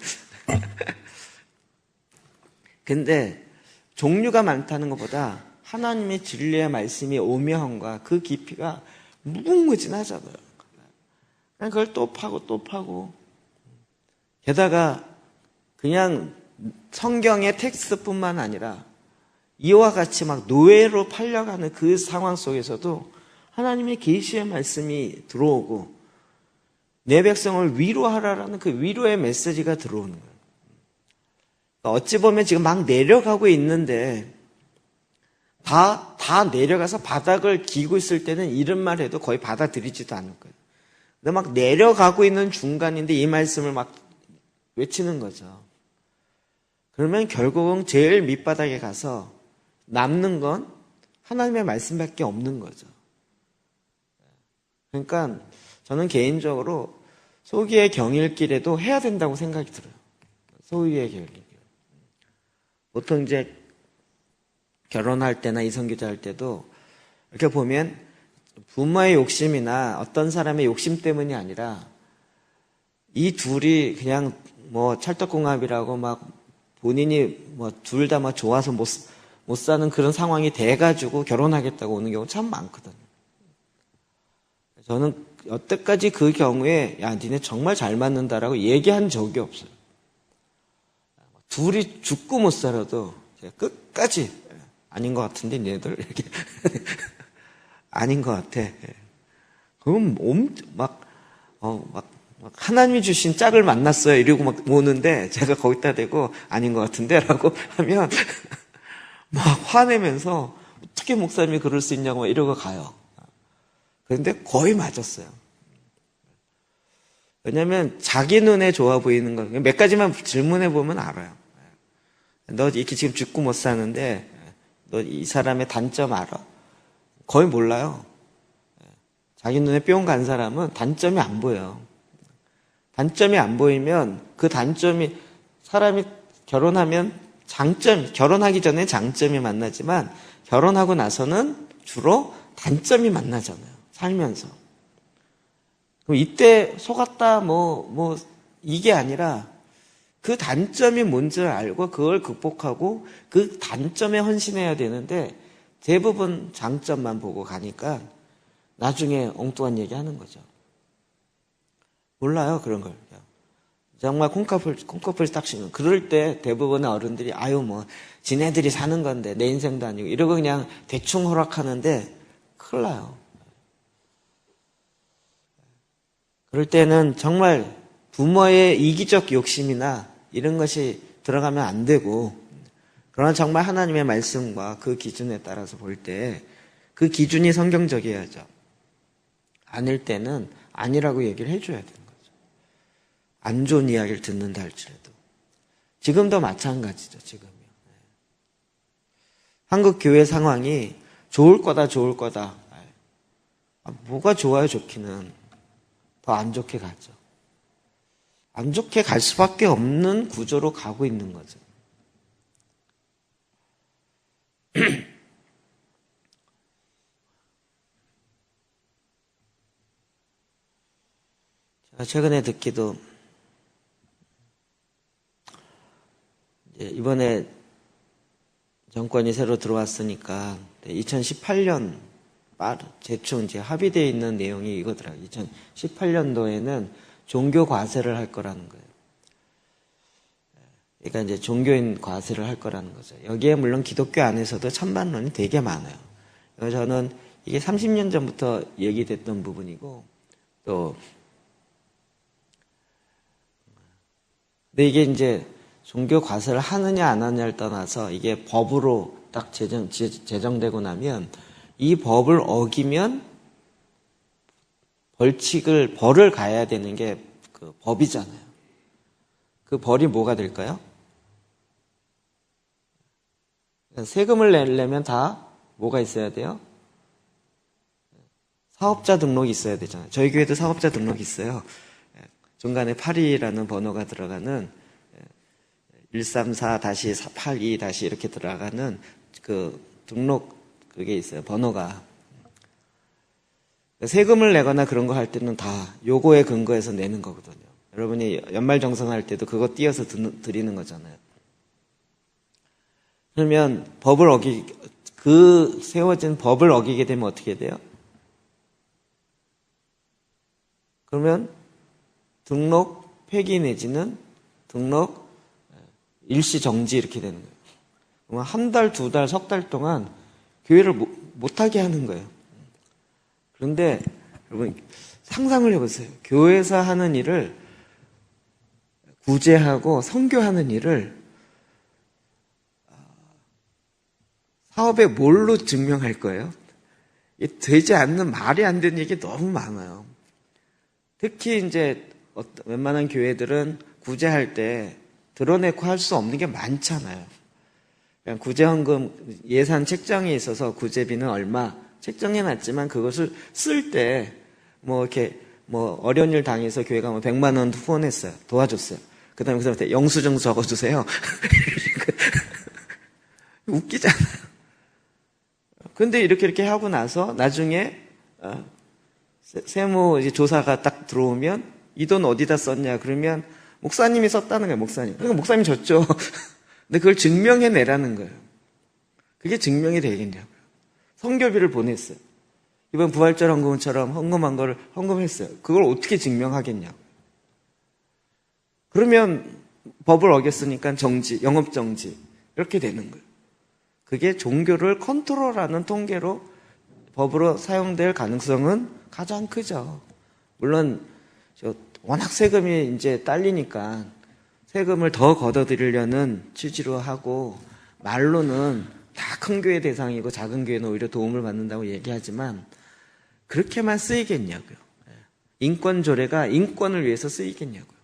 S1: 근데 종류가 많다는 것보다 하나님의 진리의 말씀이 오묘함과 그 깊이가 무궁무진하잖아요. 그걸 또 파고 또 파고. 게다가 그냥 성경의 텍스트뿐만 아니라 이와 같이 막 노예로 팔려가는 그 상황 속에서도 하나님의 계시의 말씀이 들어오고 내 백성을 위로하라라는 그 위로의 메시지가 들어오는 거예요. 어찌 보면 지금 막 내려가고 있는데 다 내려가서 바닥을 기고 있을 때는 이런 말 해도 거의 받아들이지도 않을 거예요. 근데 막 내려가고 있는 중간인데 이 말씀을 막 외치는 거죠. 그러면 결국은 제일 밑바닥에 가서 남는 건 하나님의 말씀밖에 없는 거죠. 그러니까 저는 개인적으로 소기의 경일길에도 해야 된다고 생각이 들어요. 소기의 경일길. 보통 이제 결혼할 때나 이성교제 할 때도 이렇게 보면 부모의 욕심이나 어떤 사람의 욕심 때문이 아니라 이 둘이 그냥 뭐 찰떡궁합이라고 막 본인이 뭐 둘 다 막 좋아서 못 사는 그런 상황이 돼가지고 결혼하겠다고 오는 경우 참 많거든요. 저는 여태까지 그 경우에 야 니네 정말 잘 맞는다라고 얘기한 적이 없어요. 둘이 죽고 못 살아도 제가 끝까지 아닌 것 같은데 얘들 이렇게 아닌 것 같아. 그럼 막 하나님이 주신 짝을 만났어요 이러고 막 오는데 제가 거기다 대고 아닌 것 같은데라고 하면 막 화내면서 어떻게 목사님이 그럴 수 있냐고 이러고 가요. 그런데 거의 맞았어요. 왜냐하면 자기 눈에 좋아 보이는 거 몇 가지만 질문해 보면 알아요. 너 이렇게 지금 죽고 못 사는데 너 이 사람의 단점 알아? 거의 몰라요. 자기 눈에 뿅 간 사람은 단점이 안 보여요. 단점이 안 보이면 그 단점이, 사람이 결혼하면 결혼하기 전에 장점이 만나지만 결혼하고 나서는 주로 단점이 만나잖아요. 살면서. 그럼 이때 속았다 이게 아니라 그 단점이 뭔지를 알고 그걸 극복하고 그 단점에 헌신해야 되는데 대부분 장점만 보고 가니까 나중에 엉뚱한 얘기 하는 거죠. 몰라요, 그런 걸. 정말 콩커풀 딱 치면 그럴 때 대부분의 어른들이 지네들이 사는 건데 내 인생도 아니고 이러고 그냥 대충 허락하는데 큰일 나요. 그럴 때는 정말 부모의 이기적 욕심이나 이런 것이 들어가면 안 되고, 그러나 정말 하나님의 말씀과 그 기준에 따라서 볼 때 그 기준이 성경적이어야죠. 아닐 때는 아니라고 얘기를 해줘야 되는 거죠. 안 좋은 이야기를 듣는다 할지라도. 지금도 마찬가지죠, 지금요. 한국 교회 상황이 좋을 거다. 뭐가 좋아요, 좋기는. 더 안 좋게 가죠. 안 좋게 갈 수밖에 없는 구조로 가고 있는 거죠. 제가 최근에 듣기도 이번에 정권이 새로 들어왔으니까 2018년 대충 이제 합의되어 있는 내용이 이거더라고요. 2018년도에는 종교 과세를 할 거라는 거예요. 그러니까 이제 종교인 과세를 할 거라는 거죠. 여기에 물론 기독교 안에서도 찬반론이 되게 많아요. 그래서 저는 이게 30년 전부터 얘기됐던 부분이고, 또 근데 이게 이제 종교 과세를 하느냐 안 하느냐를 떠나서 이게 법으로 딱 제정되고 나면 이 법을 어기면 벌을 가야 되는 게 그 법이잖아요. 그 벌이 뭐가 될까요? 세금을 내려면 다 뭐가 있어야 돼요? 사업자 등록이 있어야 되잖아요. 저희 교회도 사업자 등록이 있어요. 중간에 82라는 번호가 들어가는 134-82- 이렇게 들어가는 그 등록 그게 있어요. 번호가. 세금을 내거나 그런 거 할 때는 다 요거에 근거해서 내는 거거든요. 여러분이 연말정산할 때도 그거 띄어서 드리는 거잖아요. 그러면 세워진 법을 어기게 되면 어떻게 돼요? 그러면 등록 폐기 내지는 등록 일시 정지 이렇게 되는 거예요. 그러면 한 달, 두 달, 석 달 동안 교회를 못하게 하는 거예요. 그런데 여러분 상상을 해보세요. 교회에서 하는 일을 구제하고 선교하는 일을 사업에 뭘로 증명할 거예요? 되지 않는, 말이 안 되는 얘기 너무 많아요. 특히 이제 웬만한 교회들은 구제할 때 드러내고 할 수 없는 게 많잖아요. 그냥 구제헌금 예산 책정에 있어서 구제비는 얼마 책정해놨지만 그것을 쓸 때 이렇게 어려운 일 당해서 교회가 100만 원 후원했어요. 도와줬어요. 그 다음에 그 사람한테 영수증 적어주세요. 웃기잖아요. 근데 이렇게 하고 나서 나중에 세무 조사가 딱 들어오면 이 돈 어디다 썼냐 그러면 목사님이 썼다는 거예요. 그러니까 목사님이 줬죠. 근데 그걸 증명해내라는 거예요. 그게 증명이 되겠냐고요. 선교비를 보냈어요. 이번 부활절 헌금처럼 헌금한 거를 헌금했어요. 그걸 어떻게 증명하겠냐고. 그러면 법을 어겼으니까 영업정지 이렇게 되는 거예요. 그게 종교를 컨트롤하는 통계로 법으로 사용될 가능성은 가장 크죠. 물론 워낙 세금이 이제 딸리니까 세금을 더 걷어들이려는 취지로 하고 말로는 다 큰 교회 대상이고 작은 교회는 오히려 도움을 받는다고 얘기하지만 그렇게만 쓰이겠냐고요. 인권 조례가 인권을 위해서 쓰이겠냐고요.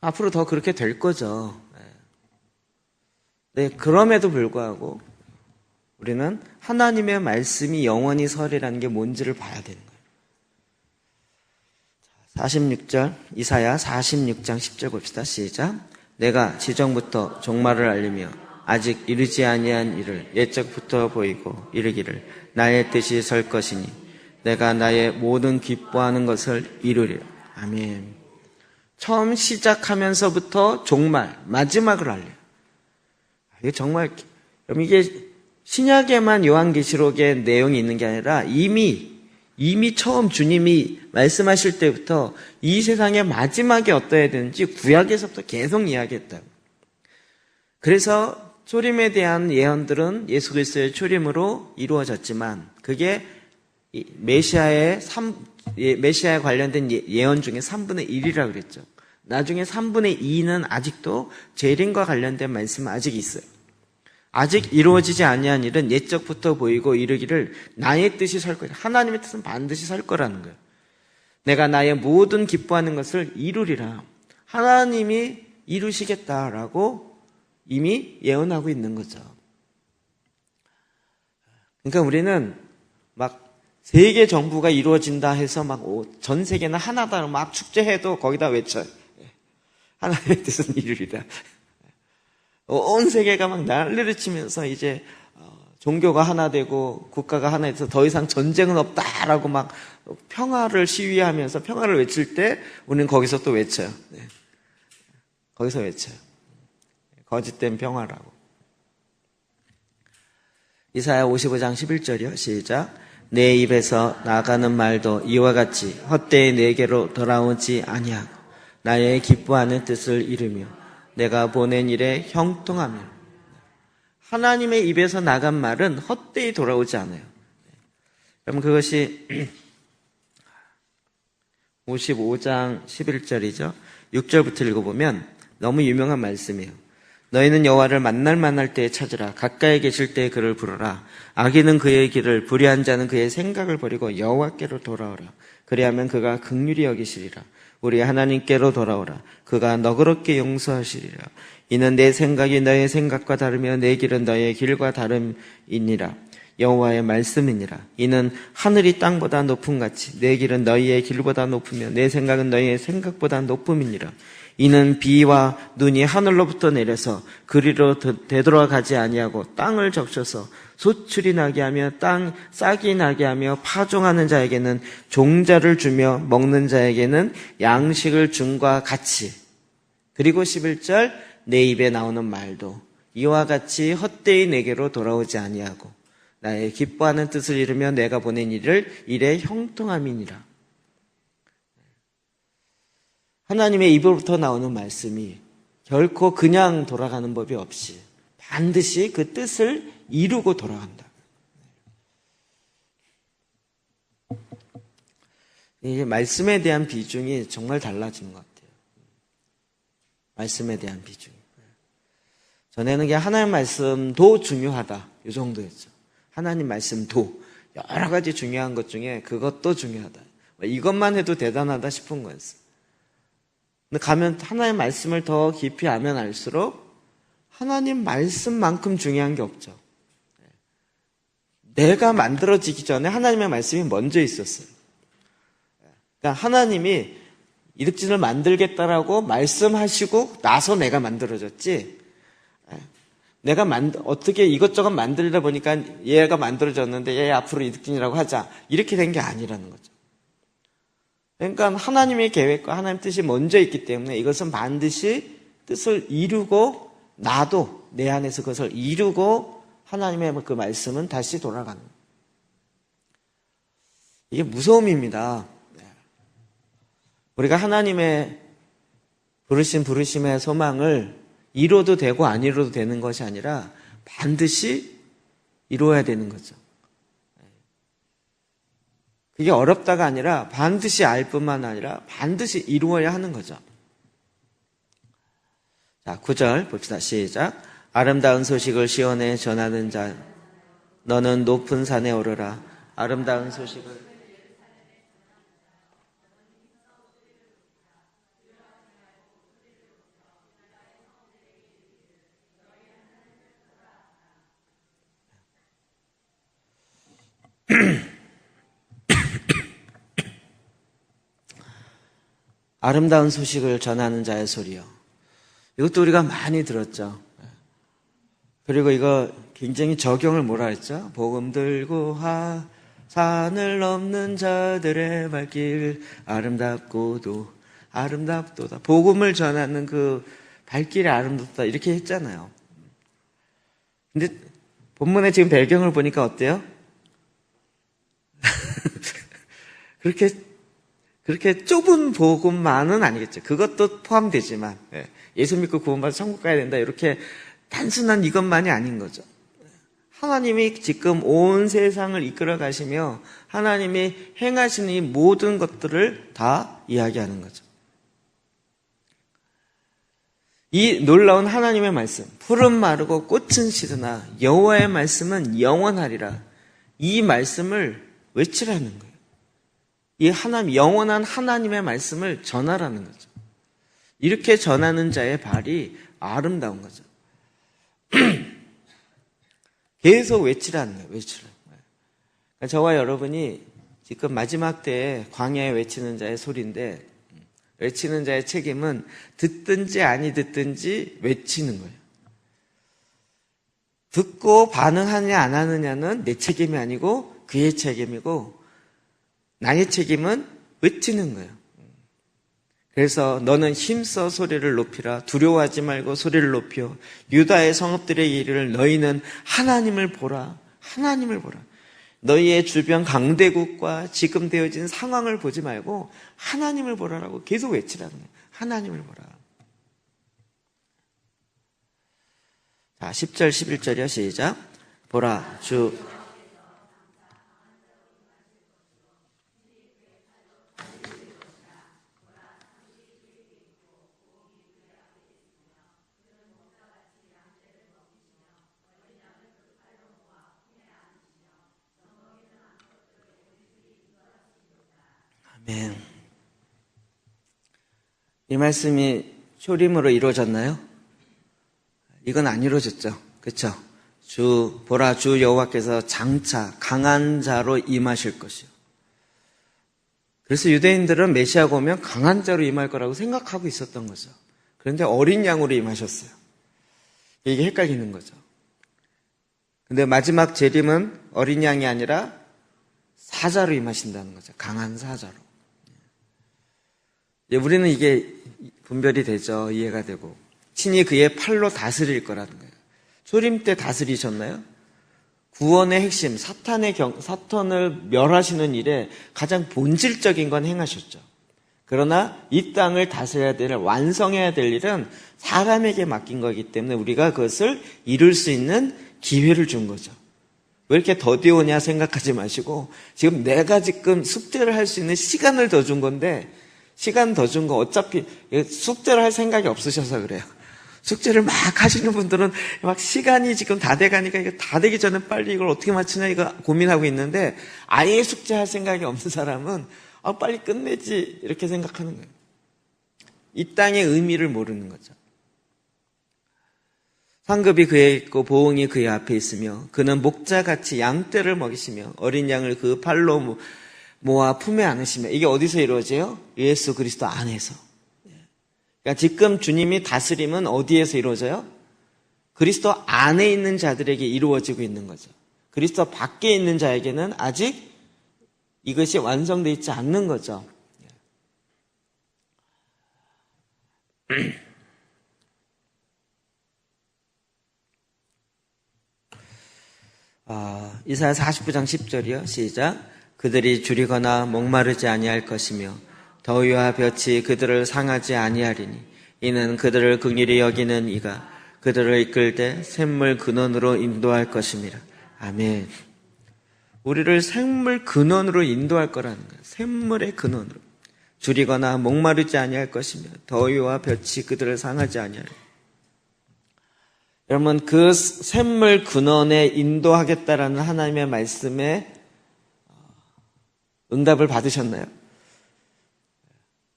S1: 앞으로 더 그렇게 될 거죠. 네, 그럼에도 불구하고 우리는 하나님의 말씀이 영원히 설이라는 게 뭔지를 봐야 되는 거예요. 46절, 이사야 46장 10절 봅시다. 시작. 내가 지정부터 종말을 알리며 아직 이르지 아니한 일을 옛적부터 보이고 이르기를 나의 뜻이 설 것이니 내가 나의 모든 기뻐하는 것을 이루리라. 아멘. 처음 시작하면서부터 종말, 마지막을 알려요. 이게 정말, 이게 신약에만 요한계시록의 내용이 있는 게 아니라 이미 처음 주님이 말씀하실 때부터 이 세상의 마지막이 어떠해야 되는지 구약에서부터 계속 이야기했다고. 그래서 초림에 대한 예언들은 예수 그리스도의 초림으로 이루어졌지만 그게 메시아에 관련된 예언 중에 3분의 1이라고 그랬죠. 나중에 3분의 2는 아직도 재림과 관련된 말씀은 아직 있어요. 아직 이루어지지 아니한 일은 옛적부터 보이고 이르기를 나의 뜻이 설 거야. 하나님의 뜻은 반드시 설 거라는 거예요. 내가 나의 모든 기뻐하는 것을 이루리라. 하나님이 이루시겠다라고 이미 예언하고 있는 거죠. 그러니까 우리는 막 세계 정부가 이루어진다 해서 막 전 세계는 하나다 막 축제해도 거기다 외쳐요. 하나님의 뜻은 이루리라. 온 세계가 막 난리를 치면서 이제 종교가 하나 되고 국가가 하나 돼서 더 이상 전쟁은 없다라고 막 평화를 시위하면서 평화를 외칠 때 우리는 거기서 또 외쳐요. 네. 거기서 외쳐요. 거짓된 평화라고. 이사야 55장 11절이요. 시작. 내 입에서 나가는 말도 이와 같이 헛되이 내게로 돌아오지 아니하고 나의 기뻐하는 뜻을 이루며 내가 보낸 일에 형통하며. 하나님의 입에서 나간 말은 헛되이 돌아오지 않아요. 그럼 그것이 55장 11절이죠. 6절부터 읽어보면 너무 유명한 말씀이에요. 너희는 여호와를 만날 때에 찾으라. 가까이 계실 때에 그를 부르라. 악인은 그의 길을, 불의한 자는 그의 생각을 버리고 여호와께로 돌아오라. 그리하면 그가 긍휼히 여기시리라. 우리 하나님께로 돌아오라. 그가 너그럽게 용서하시리라. 이는 내 생각이 너의 생각과 다르며 내 길은 너의 길과 다름이니라. 여호와의 말씀이니라. 이는 하늘이 땅보다 높음 같이 내 길은 너희의 길보다 높으며 내 생각은 너희의 생각보다 높음이니라. 이는 비와 눈이 하늘로부터 내려서 그리로 되돌아가지 아니하고 땅을 적셔서 소출이 나게 하며 땅 싹이 나게 하며 파종하는 자에게는 종자를 주며 먹는 자에게는 양식을 줌과 같이. 그리고 11절 내 입에 나오는 말도 이와 같이 헛되이 내게로 돌아오지 아니하고 나의 기뻐하는 뜻을 이루며 내가 보낸 일에 형통함이니라. 하나님의 입으로부터 나오는 말씀이 결코 그냥 돌아가는 법이 없이 반드시 그 뜻을 이루고 돌아간다. 이게 말씀에 대한 비중이 정말 달라진 것 같아요. 말씀에 대한 비중. 전에는 그냥 하나님 말씀도 중요하다. 이 정도였죠. 하나님 말씀도 여러 가지 중요한 것 중에 그것도 중요하다. 이것만 해도 대단하다 싶은 거였어요. 근데 가면 하나님 말씀을 더 깊이 알면 알수록 하나님 말씀만큼 중요한 게 없죠. 내가 만들어지기 전에 하나님의 말씀이 먼저 있었어요. 그러니까 하나님이 이득진을 만들겠다라고 말씀하시고 나서 내가 만들어졌지. 내가 어떻게 이것저것 만들다 보니까 얘가 만들어졌는데 얘 앞으로 이득진이라고 하자. 이렇게 된 게 아니라는 거죠. 그러니까 하나님의 계획과 하나님의 뜻이 먼저 있기 때문에 이것은 반드시 뜻을 이루고 나도 내 안에서 그것을 이루고 하나님의 그 말씀은 다시 돌아가는 거예요. 이게 무서움입니다. 우리가 하나님의 부르심의 소망을 이뤄도 되고 안 이뤄도 되는 것이 아니라 반드시 이루어야 되는 거죠. 이게 어렵다가 아니라 반드시 알 뿐만 아니라 반드시 이루어야 하는 거죠. 자, 9절 봅시다. 시작. 아름다운 소식을 시온에 전하는 자, 너는 높은 산에 오르라. 아름다운 소식을. 아름다운 소식을 전하는 자의 소리요. 이것도 우리가 많이 들었죠. 그리고 이거 굉장히 적용을 뭐라 했죠? 복음 들고 산을 넘는 자들의 발길 아름답고도 아름답도다. 복음을 전하는 그 발길이 아름답다 이렇게 했잖아요. 근데 본문에 지금 배경을 보니까 어때요? 그렇게 좁은 복음만은 아니겠죠. 그것도 포함되지만 예수 믿고 구원받아 천국 가야 된다 이렇게 단순한 이것만이 아닌 거죠. 하나님이 지금 온 세상을 이끌어 가시며 하나님이 행하시는 이 모든 것들을 다 이야기하는 거죠. 이 놀라운 하나님의 말씀, 풀은 마르고 꽃은 시드나 여호와의 말씀은 영원하리라. 이 말씀을 외치라는 거예요. 이 영원한 하나님의 말씀을 전하라는 거죠. 이렇게 전하는 자의 발이 아름다운 거죠. 계속 외치라는 거예요. 외치라는 거예요. 그러니까 저와 여러분이 지금 마지막 때에 광야에 외치는 자의 소리인데 외치는 자의 책임은 듣든지 아니 듣든지 외치는 거예요. 듣고 반응하느냐 안 하느냐는 내 책임이 아니고 그의 책임이고 나의 책임은 외치는 거예요. 그래서 너는 힘써 소리를 높이라. 두려워하지 말고 소리를 높여. 유다의 성읍들의 이르를 너희는 하나님을 보라. 하나님을 보라. 너희의 주변 강대국과 지금 되어진 상황을 보지 말고 하나님을 보라라고 계속 외치라는 거예요. 하나님을 보라. 자, 10절 11절이요. 시작. 보라 주 아멘. 이 말씀이 초림으로 이루어졌나요? 이건 안 이루어졌죠. 그렇죠? 보라 주 여호와께서 장차 강한 자로 임하실 것이요. 그래서 유대인들은 메시아가 오면 강한 자로 임할 거라고 생각하고 있었던 거죠. 그런데 어린 양으로 임하셨어요. 이게 헷갈리는 거죠. 근데 마지막 재림은 어린 양이 아니라 사자로 임하신다는 거죠. 강한 사자로. 우리는 이게 분별이 되죠. 이해가 되고. 친히 그의 팔로 다스릴 거라는 거예요. 초림 때 다스리셨나요? 구원의 핵심, 사탄을 멸하시는 일에 가장 본질적인 건 행하셨죠. 그러나 이 땅을 다스려야 될, 완성해야 될 일은 사람에게 맡긴 거기 때문에 우리가 그것을 이룰 수 있는 기회를 준 거죠. 왜 이렇게 더디 오냐 생각하지 마시고 내가 지금 숙제를 할 수 있는 시간을 더 준 건데 시간 더 준 거 어차피 숙제를 할 생각이 없으셔서 그래요. 숙제를 막 하시는 분들은 막 시간이 지금 다 돼가니까 이거 다 되기 전에 빨리 이걸 어떻게 맞추냐 이거 고민하고 있는데 아예 숙제할 생각이 없는 사람은 빨리 끝내지 이렇게 생각하는 거예요. 이 땅의 의미를 모르는 거죠. 상급이 그에 있고 보응이 그의 앞에 있으며 그는 목자같이 양떼를 먹이시며 어린 양을 그 팔로 모아 품에 안으시며 이게 어디서 이루어져요? 예수 그리스도 안에서. 그러니까 지금 주님이 다스림은 어디에서 이루어져요? 그리스도 안에 있는 자들에게 이루어지고 있는 거죠. 그리스도 밖에 있는 자에게는 아직 이것이 완성되어 있지 않는 거죠. 이사야 49장 10절이요. 시작. 그들이 줄이거나 목마르지 아니할 것이며 더위와 볕이 그들을 상하지 아니하리니 이는 그들을 긍휼히 여기는 이가 그들을 이끌 때 샘물 근원으로 인도할 것임이라. 아멘. 우리를 샘물 근원으로 인도할 거라는 거예요. 샘물의 근원으로. 줄이거나 목마르지 아니할 것이며 더위와 볕이 그들을 상하지 아니하리니. 여러분 그 샘물 근원에 인도하겠다라는 하나님의 말씀에 응답을 받으셨나요?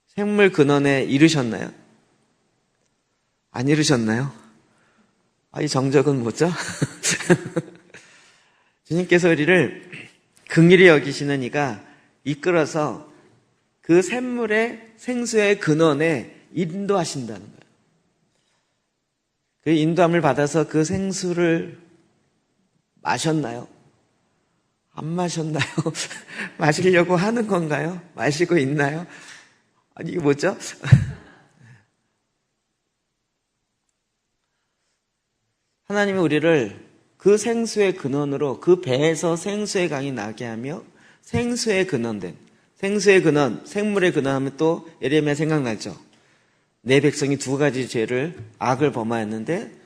S1: 샘물 근원에 이르셨나요? 안 이르셨나요? 이 정적은 뭐죠? 주님께서 우리를 긍휼히 여기시는 이가 이끌어서 그 샘물의 생수의 근원에 인도하신다는 거예요. 그 인도함을 받아서 그 생수를 마셨나요? 안 마셨나요? 마시려고 하는 건가요? 마시고 있나요? 아니, 이게 뭐죠? 하나님이 우리를 그 생수의 근원으로 그 배에서 생수의 강이 나게 하며 생수의 근원된, 생수의 근원, 생물의 근원 하면 또 예레미야 생각나죠? 내 백성이 두 가지 죄를, 악을 범하였는데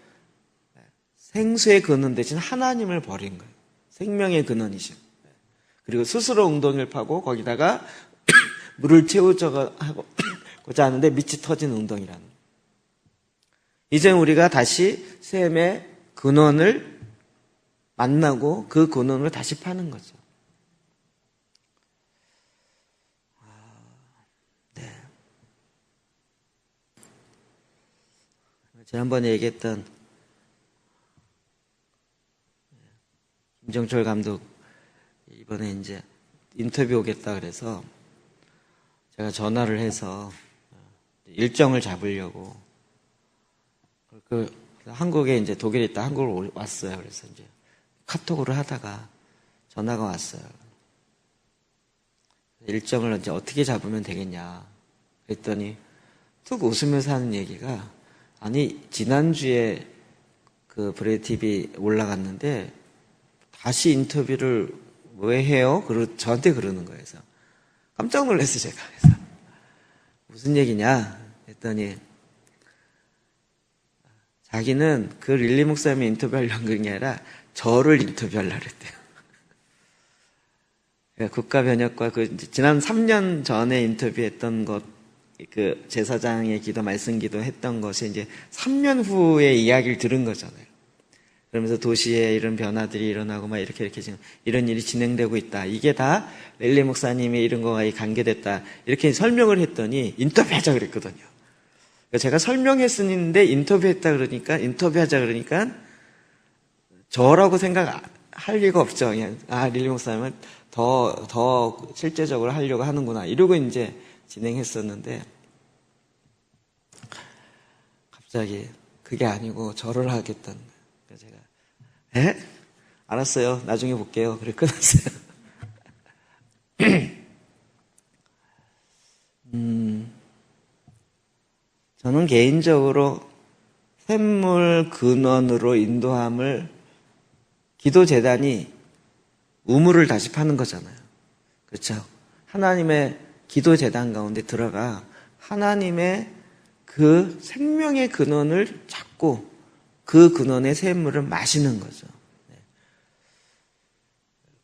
S1: 생수의 근원 대신 하나님을 버린 거예요. 생명의 근원이죠. 그리고 스스로 웅덩이를 파고 거기다가 물을 채우고자 하는데 밑이 터진 웅덩이라는 거예요. 이제 우리가 다시 샘의 근원을 만나고 그 근원을 다시 파는 거죠. 네. 지난번에 얘기했던 김정철 감독 이번에 이제 인터뷰 오겠다 그래서 제가 전화를 해서 일정을 잡으려고 한국에 이제 독일에 있다 한국으로 왔어요. 그래서 이제 카톡으로 하다가 전화가 왔어요. 일정을 이제 어떻게 잡으면 되겠냐 그랬더니 툭 웃으면서 하는 얘기가 아니 지난주에 그 브레드 TV 올라갔는데 다시 인터뷰를 왜 해요? 저한테 그러는 거예요. 그래서 깜짝 놀랐어요, 제가. 그래서 무슨 얘기냐 했더니 자기는 그 릴리 목사님이 인터뷰하려고 그런 게 아니라 저를 인터뷰하려고 그랬대요. 그러니까 국가변혁과 지난 3년 전에 인터뷰했던 것, 그 제사장의 기도, 말씀 기도 했던 것이 이제 3년 후에 이야기를 들은 거잖아요. 그러면서 도시에 이런 변화들이 일어나고 막 이렇게 지금 이런 일이 진행되고 있다. 이게 다 릴리 목사님이 이런 거와 관계됐다. 이렇게 설명을 했더니 인터뷰하자 그랬거든요. 제가 설명했었는데 인터뷰하자 그러니까 저라고 생각할 리가 없죠. 그냥 릴리 목사님은 더 실제적으로 하려고 하는구나. 이러고 이제 진행했었는데 갑자기 그게 아니고 저를 하겠다는 거예요. 그래서 제가 알았어요. 나중에 볼게요. 그래 끊었어요. 저는 개인적으로 샘물 근원으로 인도함을 기도재단이 우물을 다시 파는 거잖아요. 그렇죠? 하나님의 기도재단 가운데 들어가 하나님의 그 생명의 근원을 찾고 그 근원의 샘물을 마시는 거죠.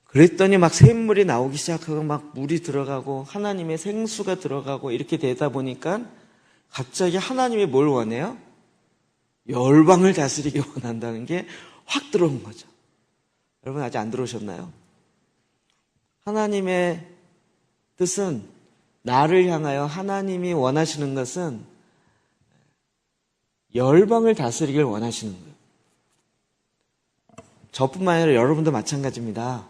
S1: 그랬더니 막 샘물이 나오기 시작하고 막 물이 들어가고 하나님의 생수가 들어가고 이렇게 되다 보니까 갑자기 하나님이 뭘 원해요? 열방을 다스리기 원한다는 게 확 들어온 거죠. 여러분 아직 안 들어오셨나요? 하나님의 뜻은 나를 향하여 하나님이 원하시는 것은 열방을 다스리길 원하시는 거예요. 저뿐만 아니라 여러분도 마찬가지입니다.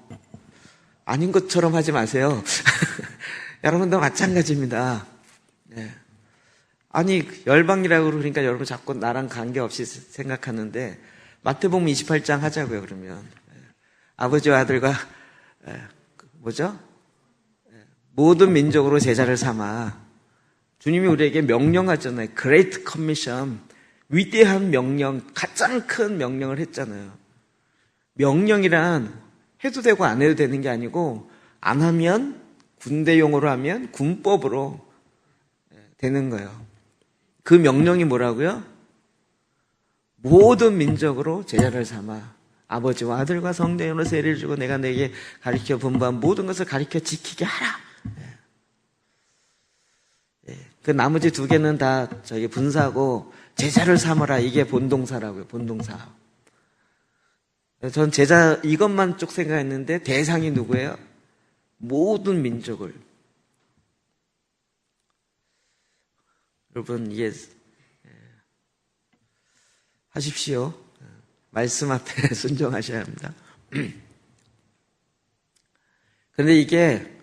S1: 아닌 것처럼 하지 마세요. 여러분도 마찬가지입니다. 네. 아니 열방이라고 그러니까 여러분 자꾸 나랑 관계없이 생각하는데 마태복음 28장 하자고요. 그러면 아버지와 아들과 모든 민족으로 제자를 삼아. 주님이 우리에게 명령하잖아요. Great Commission, 위대한 명령, 가장 큰 명령을 했잖아요. 명령이란 해도 되고 안 해도 되는 게 아니고 안 하면 군대용어로 하면 군법으로 되는 거예요. 그 명령이 뭐라고요? 모든 민족으로 제자를 삼아 아버지와 아들과 성령으로 세례를 주고 내가 내게 가르쳐 분부한 모든 것을 가르쳐 지키게 하라. 그 나머지 두 개는 다 저기 분사고 제자를 삼아라. 이게 본동사라고요. 본동사. 전 제자 이것만 쭉 생각했는데 대상이 누구예요? 모든 민족을. 여러분 이게 하십시오. 말씀 앞에 순종하셔야 합니다. 그런데 이게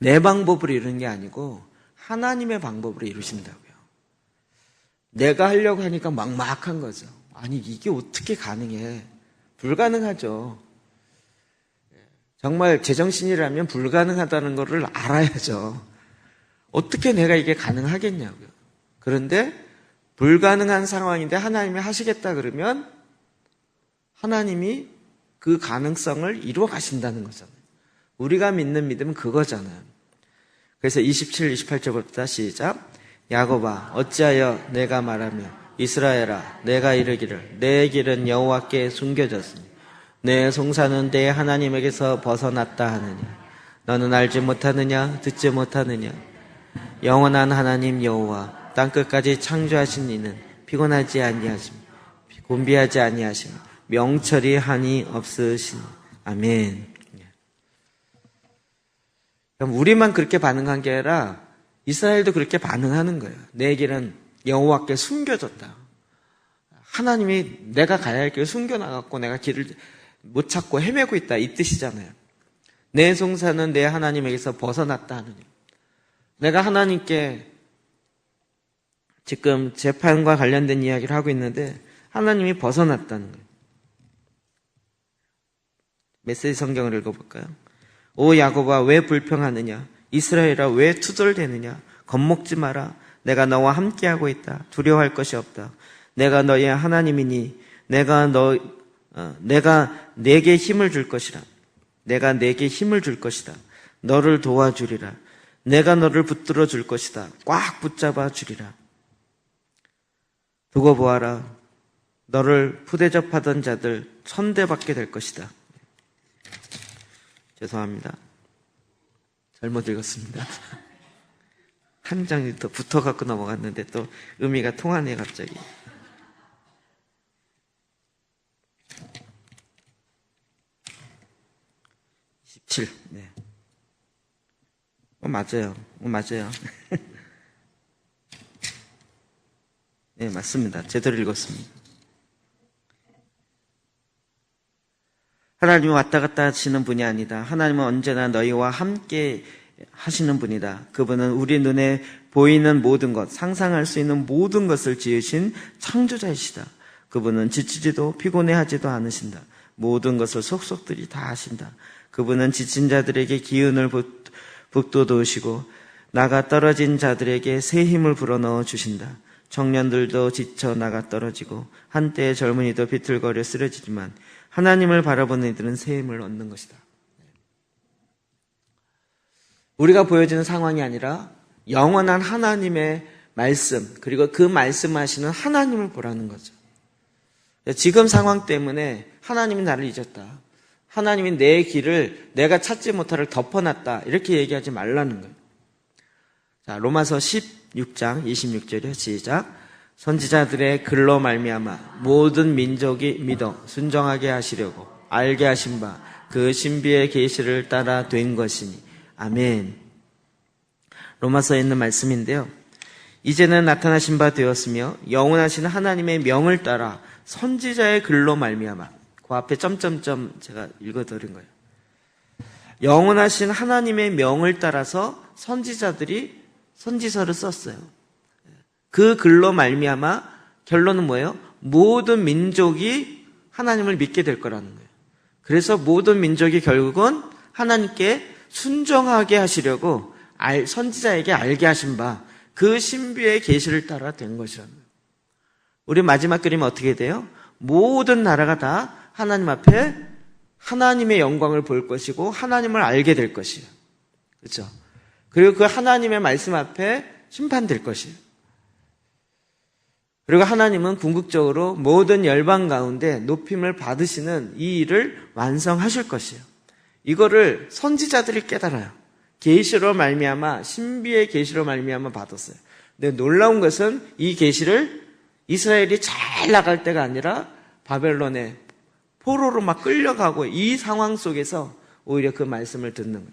S1: 내 방법으로 이루는 게 아니고 하나님의 방법으로 이루신다고요. 내가 하려고 하니까 막막한 거죠. 아니 이게 어떻게 가능해? 불가능하죠. 정말 제정신이라면 불가능하다는 것을 알아야죠. 어떻게 내가 이게 가능하겠냐고요. 그런데 불가능한 상황인데 하나님이 하시겠다 그러면 하나님이 그 가능성을 이루어 가신다는 거잖아요. 우리가 믿는 믿음은 그거잖아요. 그래서 27, 28절부터 시작. 야곱아 어찌하여 내가 말하며 이스라엘아 내가 이르기를 내 길은 여호와께 숨겨졌으니 내 송사는 내 하나님에게서 벗어났다 하느냐. 너는 알지 못하느냐 듣지 못하느냐. 영원한 하나님 여호와 땅끝까지 창조하신 이는 피곤하지 아니하시며 곤비하지 아니하시며 명철이 한이 없으시니. 아멘. 그럼 우리만 그렇게 반응한 게 아니라 이스라엘도 그렇게 반응하는 거예요. 내 길은 여호와께 숨겨졌다. 하나님이 내가 가야 할 길을 숨겨놔갖고 내가 길을 못 찾고 헤매고 있다 이 뜻이잖아요. 내 송사는 내 하나님에게서 벗어났다 하느냐. 내가 하나님께 지금 재판과 관련된 이야기를 하고 있는데 하나님이 벗어났다는 거예요. 메시지 성경을 읽어볼까요? 오 야곱아 왜 불평하느냐. 이스라엘아 왜 투덜대느냐. 겁먹지 마라. 내가 너와 함께하고 있다. 두려워할 것이 없다. 내가 너의 하나님이니 내가 내게 힘을 줄 것이라. 내가 내게 힘을 줄 것이다. 너를 도와주리라. 내가 너를 붙들어 줄 것이다. 꽉 붙잡아 주리라. 두고 보아라. 너를 푸대접하던 자들 1000대 받게 될 것이다. 죄송합니다. 잘못 읽었습니다. 한 장이 더 붙어갖고 넘어갔는데 또 의미가 통하네 갑자기. 27. 네. 맞아요. 맞아요. 네, 맞습니다. 제대로 읽었습니다. 하나님은 왔다 갔다 하시는 분이 아니다. 하나님은 언제나 너희와 함께 하시는 분이다. 그분은 우리 눈에 보이는 모든 것, 상상할 수 있는 모든 것을 지으신 창조자이시다. 그분은 지치지도 피곤해하지도 않으신다. 모든 것을 속속들이 다 하신다. 그분은 지친 자들에게 기운을 북돋우시고 나가 떨어진 자들에게 새 힘을 불어넣어 주신다. 청년들도 지쳐 나가 떨어지고 한때의 젊은이도 비틀거려 쓰러지지만 하나님을 바라보는 이들은 새 힘을 얻는 것이다. 우리가 보여지는 상황이 아니라 영원한 하나님의 말씀, 그리고 그 말씀하시는 하나님을 보라는 거죠. 지금 상황 때문에 하나님이 나를 잊었다. 하나님이 내 길을 내가 찾지 못하를 덮어놨다. 이렇게 얘기하지 말라는 거예요. 자, 로마서 16장 26절이요. 시작. 선지자들의 글로 말미암아 모든 민족이 믿어 순종하게 하시려고 알게 하신 바 그 신비의 계시를 따라 된 것이니. 아멘. 로마서에 있는 말씀인데요. 이제는 나타나신 바 되었으며 영원하신 하나님의 명을 따라 선지자의 글로 말미암아, 그 앞에 점점점 제가 읽어드린 거예요. 영원하신 하나님의 명을 따라서 선지자들이 선지서를 썼어요. 그 글로 말미암아 결론은 뭐예요? 모든 민족이 하나님을 믿게 될 거라는 거예요. 그래서 모든 민족이 결국은 하나님께 순종하게 하시려고 선지자에게 알게 하신 바 그 신비의 계시를 따라 된 것이라는 거예요. 우리 마지막 그림은 어떻게 돼요? 모든 나라가 다 하나님 앞에 하나님의 영광을 볼 것이고 하나님을 알게 될 것이에요. 그렇죠? 그리고 그 하나님의 말씀 앞에 심판될 것이에요. 그리고 하나님은 궁극적으로 모든 열방 가운데 높임을 받으시는 이 일을 완성하실 것이에요. 이거를 선지자들이 깨달아요. 계시로 말미암아, 신비의 계시로 말미암아 받았어요. 근데 놀라운 것은 이 계시를 이스라엘이 잘 나갈 때가 아니라 바벨론에 포로로 막 끌려가고 이 상황 속에서 오히려 그 말씀을 듣는 거예요.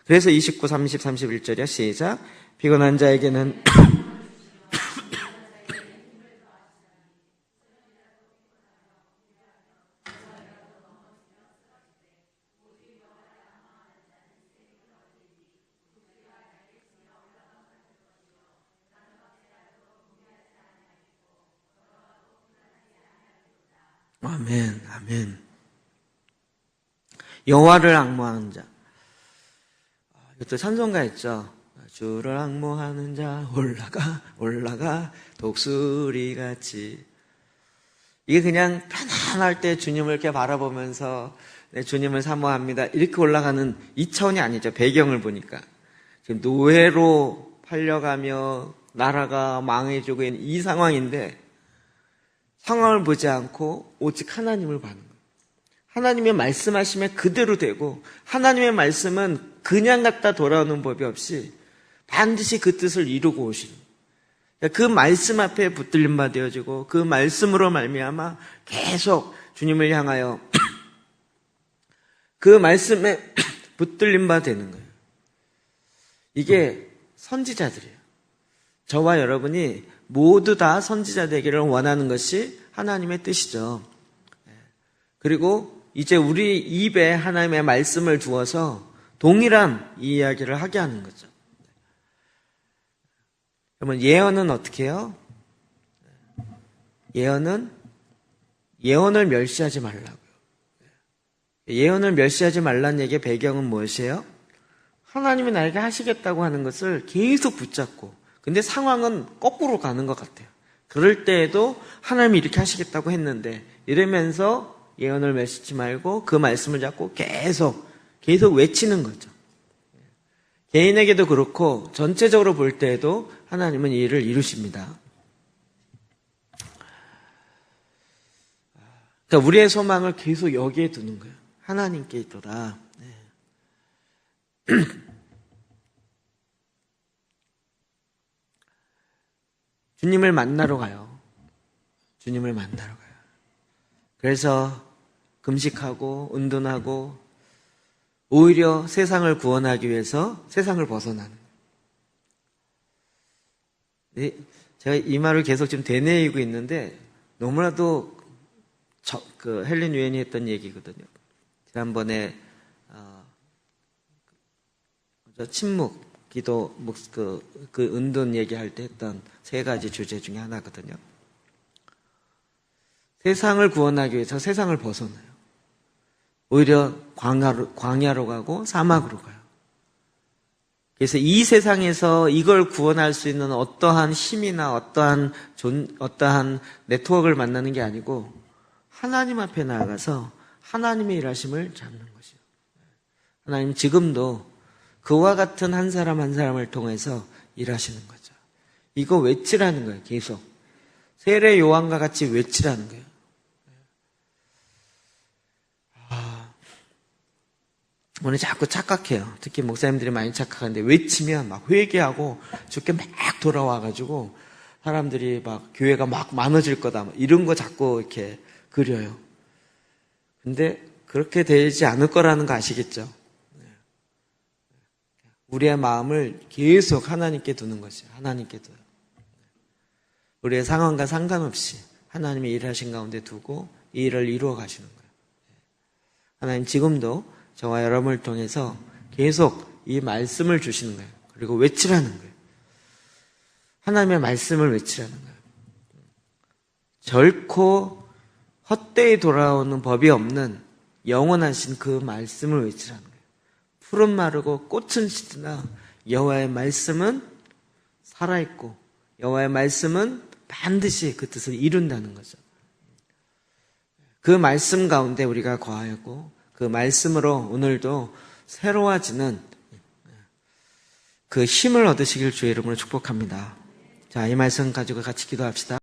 S1: 그래서 29, 30, 31절이야. 시작. 피곤한 자에게는 아멘, 아멘. 여호와를 앙모하는 자. 이것도 찬송가 있죠. 주를 앙모하는 자 올라가 올라가 독수리같이. 이게 그냥 편안할 때 주님을 이렇게 바라보면서 네, 주님을 사모합니다 이렇게 올라가는 이 차원이 아니죠. 배경을 보니까 지금 노예로 팔려가며 나라가 망해지고 있는 이 상황인데 상황을 보지 않고 오직 하나님을 보는 거예요. 하나님의 말씀하시면 그대로 되고 하나님의 말씀은 그냥 갖다 돌아오는 법이 없이 반드시 그 뜻을 이루고 오시는 거예요. 그 말씀 앞에 붙들림 바 되어지고 그 말씀으로 말미암아 계속 주님을 향하여 그 말씀에 붙들림 바 되는 거예요. 이게 선지자들이에요. 저와 여러분이 모두 다 선지자 되기를 원하는 것이 하나님의 뜻이죠. 그리고 이제 우리 입에 하나님의 말씀을 두어서 동일한 이 이야기를 하게 하는 거죠. 그러면 예언은 어떻게 해요? 예언을 멸시하지 말라고요. 예언을 멸시하지 말라는 얘기의 배경은 무엇이에요? 하나님이 나에게 하시겠다고 하는 것을 계속 붙잡고 근데 상황은 거꾸로 가는 것 같아요. 그럴 때에도 하나님이 이렇게 하시겠다고 했는데 이러면서 예언을 멸시하지 말고 그 말씀을 잡고 계속 외치는 거죠. 개인에게도 그렇고 전체적으로 볼 때에도 하나님은 이 일을 이루십니다. 그러니까 우리의 소망을 계속 여기에 두는 거예요. 하나님께 있도다. 네. 주님을 만나러 가요. 주님을 만나러 가요. 그래서 금식하고 은둔하고 오히려 세상을 구원하기 위해서 세상을 벗어나는 거예요. 제가 이 말을 계속 지금 되뇌이고 있는데 너무나도 헬린 유엔이 했던 얘기거든요. 지난번에 침묵, 기도, 그 은둔 얘기할 때 했던 세 가지 주제 중에 하나거든요. 세상을 구원하기 위해서 세상을 벗어나요. 오히려 광야로 가고 사막으로 가요. 그래서 이 세상에서 이걸 구원할 수 있는 어떠한 힘이나 어떠한 네트워크를 만나는 게 아니고 하나님 앞에 나아가서 하나님의 일하심을 잡는 것이요. 하나님 지금도 그와 같은 한 사람 한 사람을 통해서 일하시는 거죠. 이거 외치라는 거예요. 계속. 세례 요한과 같이 외치라는 거예요. 오늘 자꾸 착각해요. 특히 목사님들이 많이 착각하는데 외치면 막 회개하고 죽게 막 돌아와가지고 사람들이 막 교회가 막 많아질 거다 이런 거 자꾸 이렇게 그려요. 근데 그렇게 되지 않을 거라는 거 아시겠죠? 우리의 마음을 계속 하나님께 두는 것이에요. 하나님께 둬요. 우리의 상황과 상관없이 하나님의 일하신 가운데 두고 이 일을 이루어 가시는 거예요. 하나님 지금도 저와 여러분을 통해서 계속 이 말씀을 주시는 거예요. 그리고 외치라는 거예요. 하나님의 말씀을 외치라는 거예요. 결코 헛되이 돌아오는 법이 없는 영원하신 그 말씀을 외치라는 거예요. 풀은 마르고 꽃은 시드나 여호와의 말씀은 살아있고 여호와의 말씀은 반드시 그 뜻을 이룬다는 거죠. 그 말씀 가운데 우리가 거하였고 그 말씀으로 오늘도 새로워지는 그 힘을 얻으시길 주의 이름으로 축복합니다. 자, 이 말씀 가지고 같이 기도합시다.